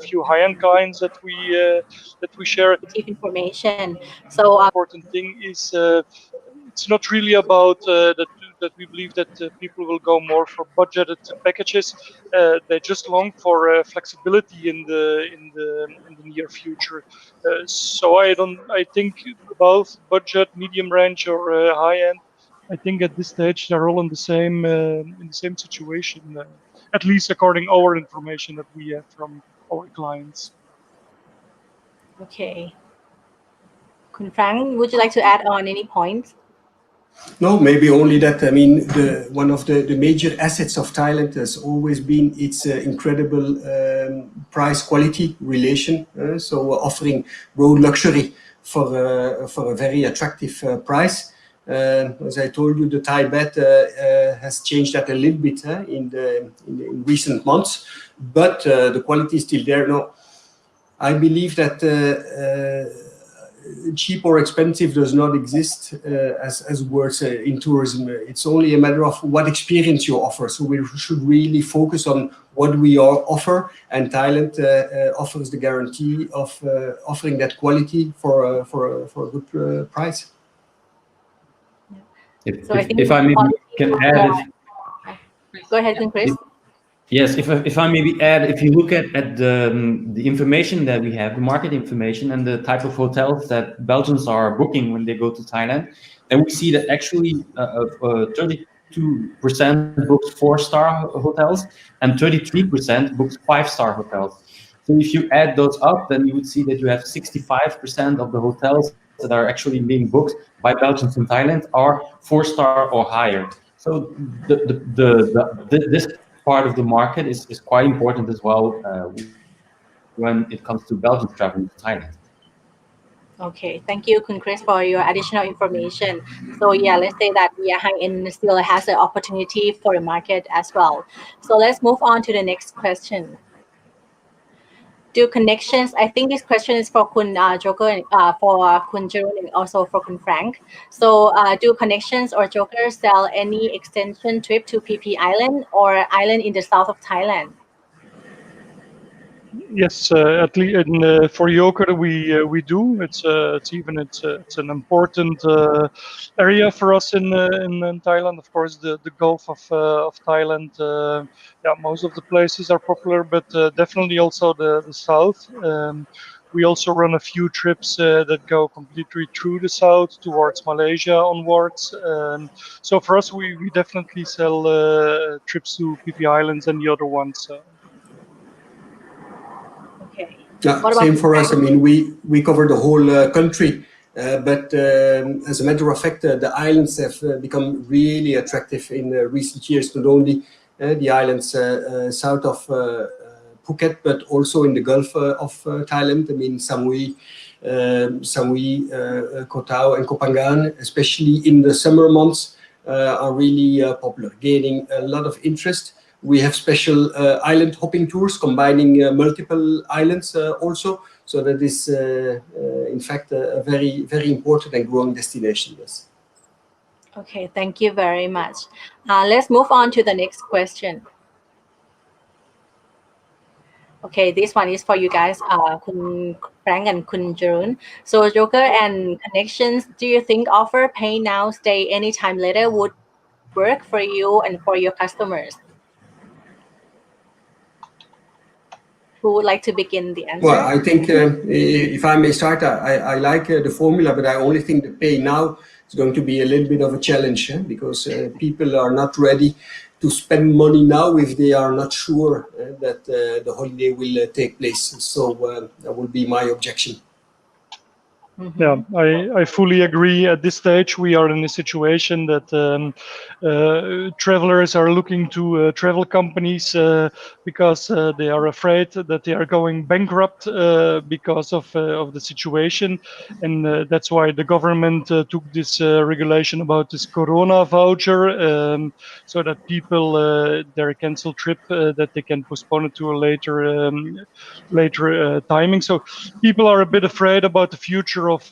[SPEAKER 6] few high-end clients that we share.
[SPEAKER 3] Information. So
[SPEAKER 6] important thing is it's not really about the that we believe that people will go more for budgeted packages. They just long for flexibility in the near future. So I think both budget, medium range, or high end. I think at this stage they're all in the same situation, at least according our information that we have from our clients.
[SPEAKER 3] Okay. Kun Frank, would you like to add on any points?
[SPEAKER 7] No, maybe only that. I mean, one of the major assets of Thailand has always been its incredible price-quality relation. So offering road luxury for a very attractive price. As I told you, the Thai baht has changed that a little bit in recent months, but the quality is still there. No, I believe that cheap or expensive does not exist as words in tourism. It's only a matter of what experience you offer. So we should really focus on what we offer, and Thailand offers the guarantee of offering that quality for a good price.
[SPEAKER 5] If I maybe can add,
[SPEAKER 3] Go ahead, Chris.
[SPEAKER 5] Yes, if I maybe add, if you look at the information that we have, the market information and the type of hotels that Belgians are booking when they go to Thailand, then we see that actually 32% books 4-star hotels and 33% books 5-star hotels. So if you add those up, then you would see that you have 65% of the hotels that are actually being booked by Belgians in Thailand are 4-star or higher. So this part of the market is quite important as well when it comes to Belgians traveling to Thailand.
[SPEAKER 3] Okay, thank you, Kun Chris, for your additional information. So yeah, let's say that high end still has an opportunity for the market as well. So let's move on to the next question. Do connections? I think this question is for Kun Joker, for Kun Jerome, and also for Kun Frank. So do connections or Joker sell any extension trip to PP Island or island in the south of Thailand?
[SPEAKER 6] Yes, at least for Joker we do. It's an important area for us in Thailand. Of course, the Gulf of Thailand. Yeah, most of the places are popular, but definitely also the south. We also run a few trips that go completely through the south towards Malaysia onwards. So for us, we definitely sell trips to PP Islands and the other ones.
[SPEAKER 3] Okay.
[SPEAKER 7] Yeah, same for us. I mean, we cover the whole country, but as a matter of fact, the islands have become really attractive in recent years. Not only the islands south of Phuket, but also in the Gulf of Thailand. I mean, Samui, Koh Tao, and Koh Phangan, especially in the summer months, are really popular, gaining a lot of interest. We have special island hopping tours combining multiple islands also. So that is, in fact, a very, very important and growing destination. Yes.
[SPEAKER 3] Okay, thank you very much. Let's move on to the next question. Okay, this one is for you guys, Kun Frank and Kun Jerome. So Joker and Connections, do you think offer pay now, stay anytime later would work for you and for your customers? Who would like to begin the answer?
[SPEAKER 7] Well, I think if I may start, I like the formula, but I only think the pay now is going to be a little bit of a challenge because people are not ready to spend money now if they are not sure that the holiday will take place. So that would be my objection.
[SPEAKER 3] Mm-hmm.
[SPEAKER 6] Yeah, I fully agree. At this stage, we are in a situation that travelers are looking to travel companies because they are afraid that they are going bankrupt because of the situation, and that's why the government took this regulation about this Corona voucher, so that people their canceled trip that they can postpone it to a later timing. So people are a bit afraid about the future of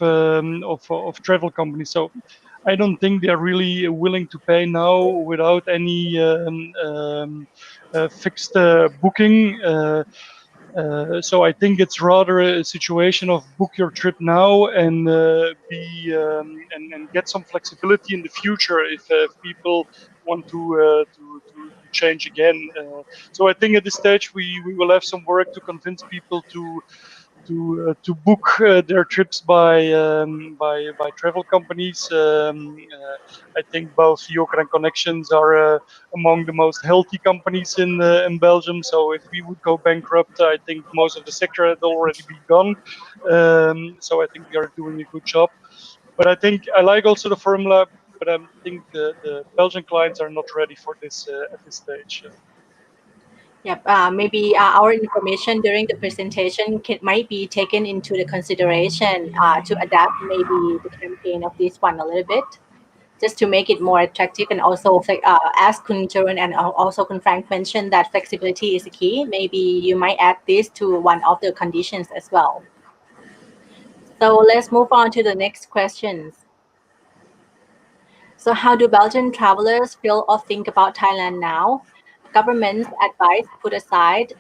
[SPEAKER 6] travel companies. So I don't think they are really willing to pay now without any fixed booking. So I think it's rather a situation of book your trip now and and get some flexibility in the future if people want to change again. So I think at this stage we will have some work to convince people to book their trips by travel companies. I think both Joker and Connections are among the most healthy companies in Belgium. So if we would go bankrupt, I think most of the sector had already been gone. So I think we are doing a good job. But I think I like also the formula, but I think the Belgian clients are not ready for this at this stage.
[SPEAKER 3] Yep. Maybe our information during the presentation might be taken into the consideration to adapt maybe the campaign of this one a little bit, just to make it more attractive. And also, as Kun Jerun and also Kun Frank mentioned, that flexibility is a key. Maybe you might add this to one of the conditions as well. So let's move on to the next questions. So how do Belgian travelers feel or think about Thailand now? Government's advice put aside,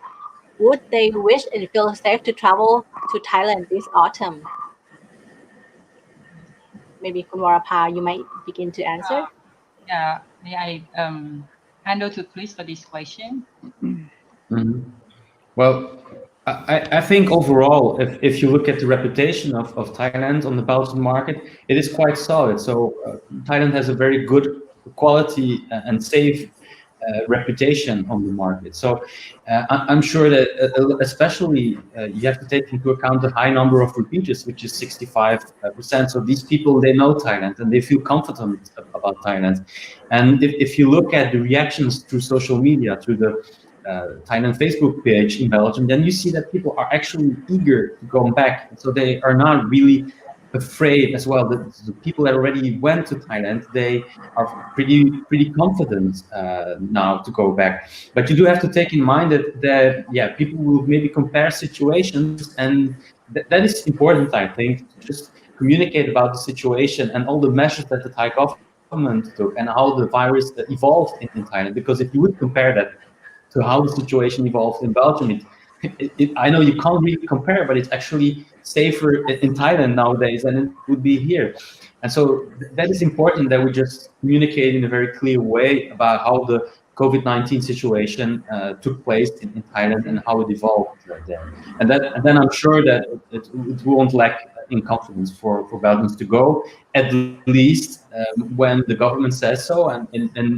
[SPEAKER 3] would they wish and feel safe to travel to Thailand this autumn? Maybe Kun Warapha, you might begin to answer.
[SPEAKER 4] Yeah, may I handle to Chris for this question?
[SPEAKER 5] Mhm. Well, I think overall, if you look at the reputation of Thailand on the Belgian market, it is quite solid. So Thailand has a very good quality and safe reputation on the market. So I'm sure that especially you have to take into account the high number of repeaters, which is 65%. So these people, they know Thailand and they feel confident about Thailand. And if you look at the reactions through social media, through the Thailand Facebook page in Belgium, then you see that people are actually eager to come back. So they are not really afraid as well. The people that already went to Thailand, they are pretty confident now to go back. But you do have to take in mind that yeah, people will maybe compare situations, and that is important, I think, to just communicate about the situation and all the measures that the Thai government took and how the virus evolved in Thailand. Because if you would compare that to how the situation evolved in Belgium, I know you can't really compare, but it's actually safer in Thailand nowadays than it would be here. And so that is important that we just communicate in a very clear way about how the COVID-19 situation took place in Thailand and how it evolved there. And then I'm sure that it won't lack in confidence for Belgians to go, at least when the government says so, and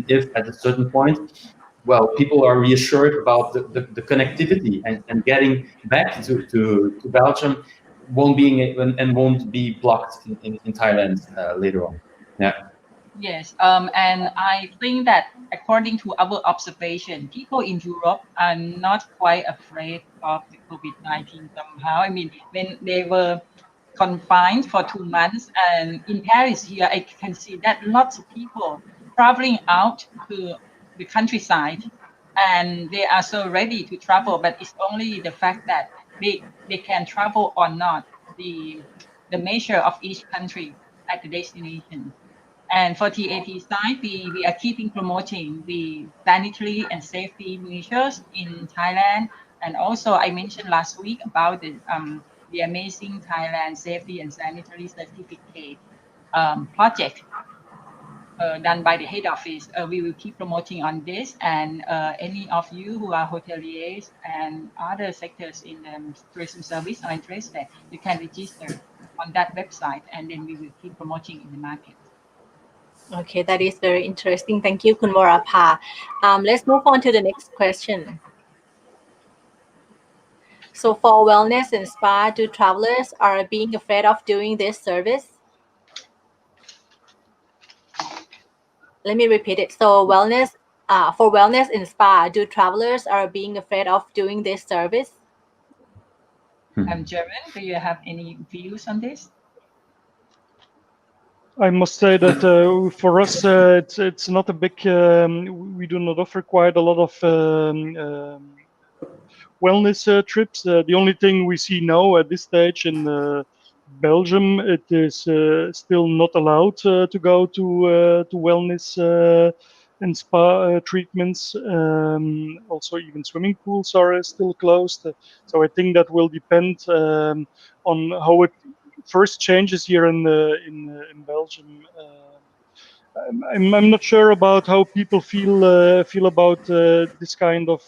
[SPEAKER 5] if at a certain point, well, people are reassured about the connectivity and getting back to Belgium won't be blocked in Thailand later on. Yeah.
[SPEAKER 4] Yes, and I think that according to our observation, people in Europe are not quite afraid of the COVID-19 somehow. I mean, when they were confined for 2 months, and in Paris here, I can see that lots of people traveling out to the countryside, and they are so ready to travel. But it's only the fact that they can travel or not, the measure of each country at the destination. And for TAT side, we are keeping promoting the sanitary and safety measures in Thailand. And also, I mentioned last week about the amazing Thailand safety and sanitary certificate project done by the head office. We will keep promoting on this. And any of you who are hoteliers and other sectors in tourism service are interested, you can register on that website, and then we will keep promoting in the market.
[SPEAKER 3] Okay, that is very interesting. Thank you, Kun Warapha. Let's move on to the next question. So for wellness and spa, do travelers are being afraid of doing this service? Let me repeat it. So for wellness and spa, do travelers are being afraid of doing this service?
[SPEAKER 4] Jaren, do you have any views on this?
[SPEAKER 6] I must say that for us, it's not a big. We do not offer quite a lot of wellness trips. The only thing we see now at this stage in Belgium, it is still not allowed to go to wellness and spa treatments. Also, even swimming pools are still closed. So I think that will depend on how it first changes here in Belgium. I'm not sure about how people feel about this kind of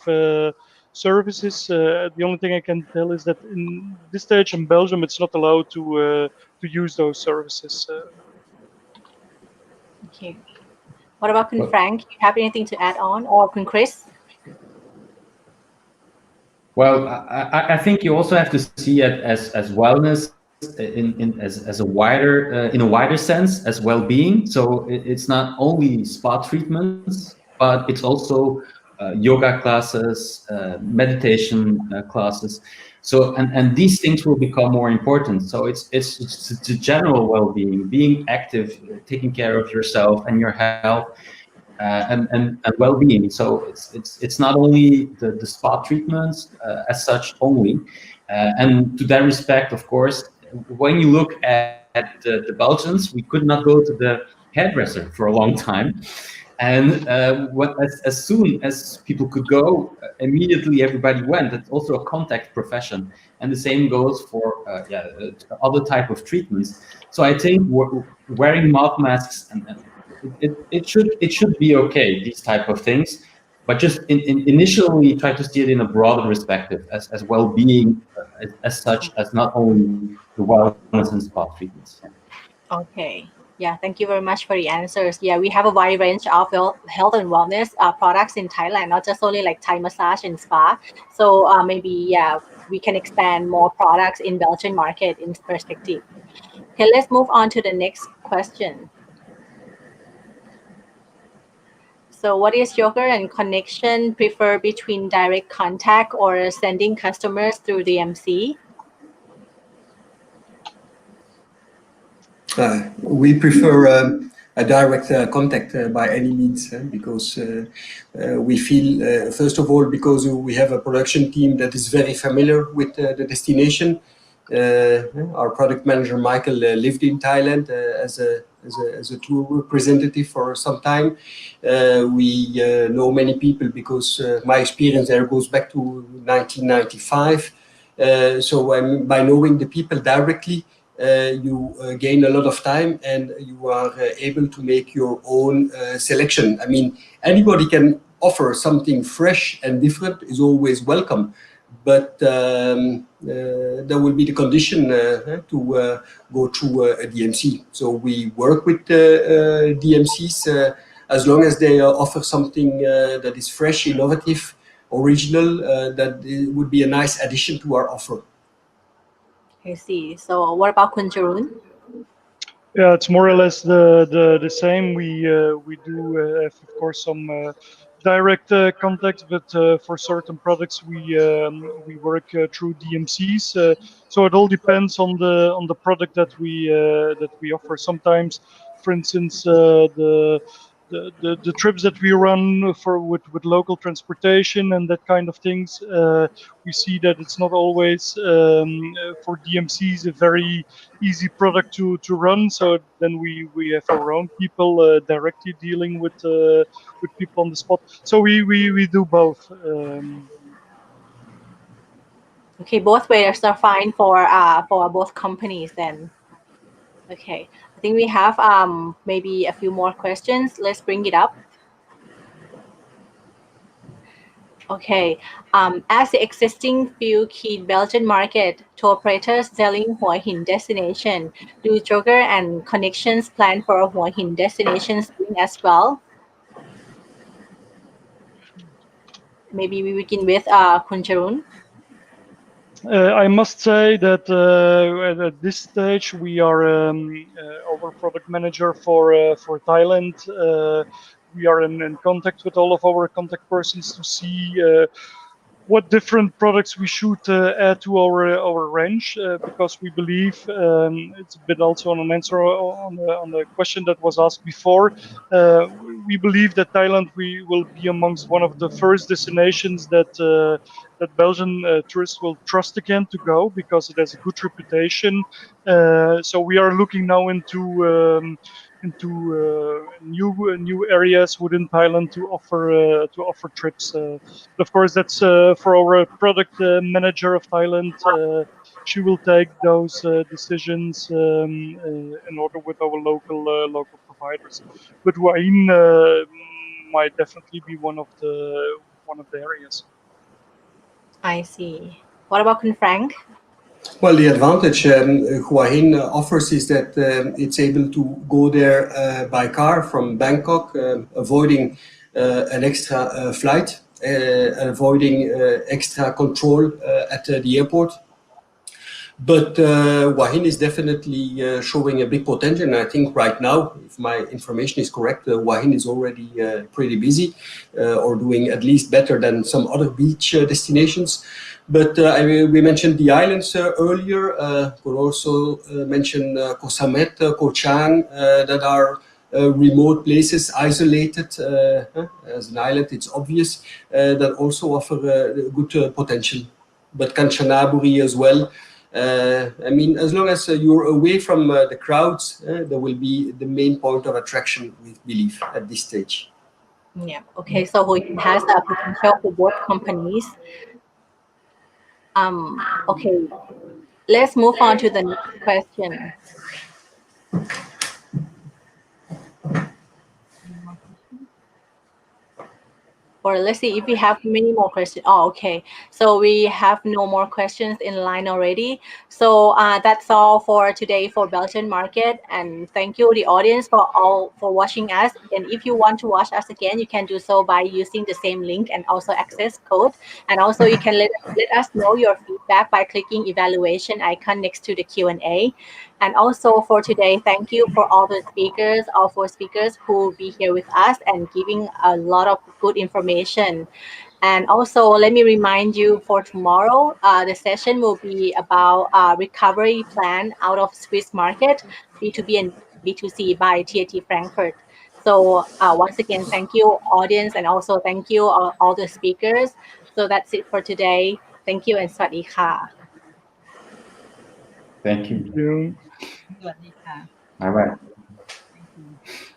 [SPEAKER 6] services. The only thing I can tell is that in this stage in Belgium, it's not allowed to use those services.
[SPEAKER 3] Okay. What about Kun
[SPEAKER 5] Well,
[SPEAKER 3] Frank? You have anything to add on, or Kun Chris?
[SPEAKER 5] Well, I think you also have to see it as wellness as a wider in a wider sense as well-being. So it's not only spa treatments, but it's also yoga classes, meditation classes. So and these things will become more important. So it's the general well-being, being active, taking care of yourself and your health. And well-being. So it's not only the spa treatments as such only. And to that respect, of course, when you look at the Belgians, we could not go to the hairdresser for a long time. And as soon as people could go, immediately everybody went. It's also a contact profession, and the same goes for other type of treatments. So I think wearing mouth masks and it should be okay, these type of things, but just initially try to see it in a broader perspective as well-being as such, as not only the wellness and spa treatments.
[SPEAKER 3] Okay. Yeah, thank you very much for the answers. Yeah, we have a wide range of health and wellness products in Thailand, not just only like Thai massage and spa. So maybe, yeah, we can expand more products in Belgian market in perspective. Okay, let's move on to the next question. So what is Yoga and Connection prefer between direct contact or sending customers through DMC?
[SPEAKER 7] We prefer a direct contact by any means, because we feel, first of all, because we have a production team that is very familiar with the destination. Our product manager, Michael, lived in Thailand as a tour representative for some time. We know many people because my experience there goes back to 1995. So by knowing the people directly, you gain a lot of time and you are able to make your own selection. I mean, anybody can offer something fresh and different, is always welcome, but there will be the condition to go through a DMC. So we work with DMCs as long as they offer something that is fresh, innovative, original, that would be a nice addition to our offer.
[SPEAKER 3] I see. So what about Kun Jarun?
[SPEAKER 6] Yeah, it's more or less the same. We do have, of course, some direct contacts, but for certain products we work through DMCs. So it all depends on the product that we offer. Sometimes, for instance, the trips that we run with local transportation and that kind of things, we see that it's not always for DMCs a very easy product to run. So then we have our own people directly dealing with people on the spot. So we do both.
[SPEAKER 3] Okay, both ways are fine for both companies then. Okay, I think we have maybe a few more questions. Let's bring it up. Okay, as the existing few key Belgian market tour operators selling Hua Hin destination, do Joker and Connections plan for a Hua Hin destination soon as well? Maybe we begin with Kun Charun.
[SPEAKER 6] I must say that at this stage we are our product manager for Thailand. We are in contact with all of our contact persons to see what different products we should add to our range, because we believe it's a bit also on an answer on the question that was asked before. We believe that Thailand will be amongst one of the first destinations that Belgian tourists will trust again to go, because it has a good reputation. So we are looking now into into new areas within Thailand to offer trips. But of course, that's for our product manager of Thailand. She will take those decisions in order with our local providers. But Wahin might definitely be one of the areas.
[SPEAKER 3] I see. What about Kun Frank?
[SPEAKER 7] Well, the advantage Hua Hin offers is that it's able to go there by car from Bangkok, avoiding an extra flight, avoiding extra control at the airport. But Hua Hin is definitely showing a big potential, and I think right now, if my information is correct, Hua Hin is already pretty busy or doing at least better than some other beach destinations. But we mentioned the islands earlier. Could also mention Koh Samet, Koh Chang, that are remote places, isolated as an island. It's obvious that also offer good potential. But Kanchanaburi as well. I mean, as long as you're away from the crowds, there will be the main point of attraction, we believe, at this stage.
[SPEAKER 3] Yeah. Okay. So Hua Hin has a potential for both companies. Okay. Let's move on to the next question. Or let's see if we have many more questions. Oh, okay. So we have no more questions in line already. So that's all for today for Belgian market. And thank you, the audience, for watching us. And if you want to watch us again, you can do so by using the same link and also access code. And also you can let us know your feedback by clicking evaluation icon next to the Q&A. And also for today, thank you for all four speakers who will be here with us and giving a lot of good information. And also, let me remind you for tomorrow, the session will be about recovery plan out of Swiss market, B2B and B2C by TAT Frankfurt. So once again, thank you, audience, and also thank you all the speakers. So that's it for today. Thank you and สวัสดีค่ะ
[SPEAKER 5] Thank you.
[SPEAKER 6] Thank you.
[SPEAKER 4] สวัสดีค่ะ
[SPEAKER 5] Bye bye.
[SPEAKER 4] Thank you.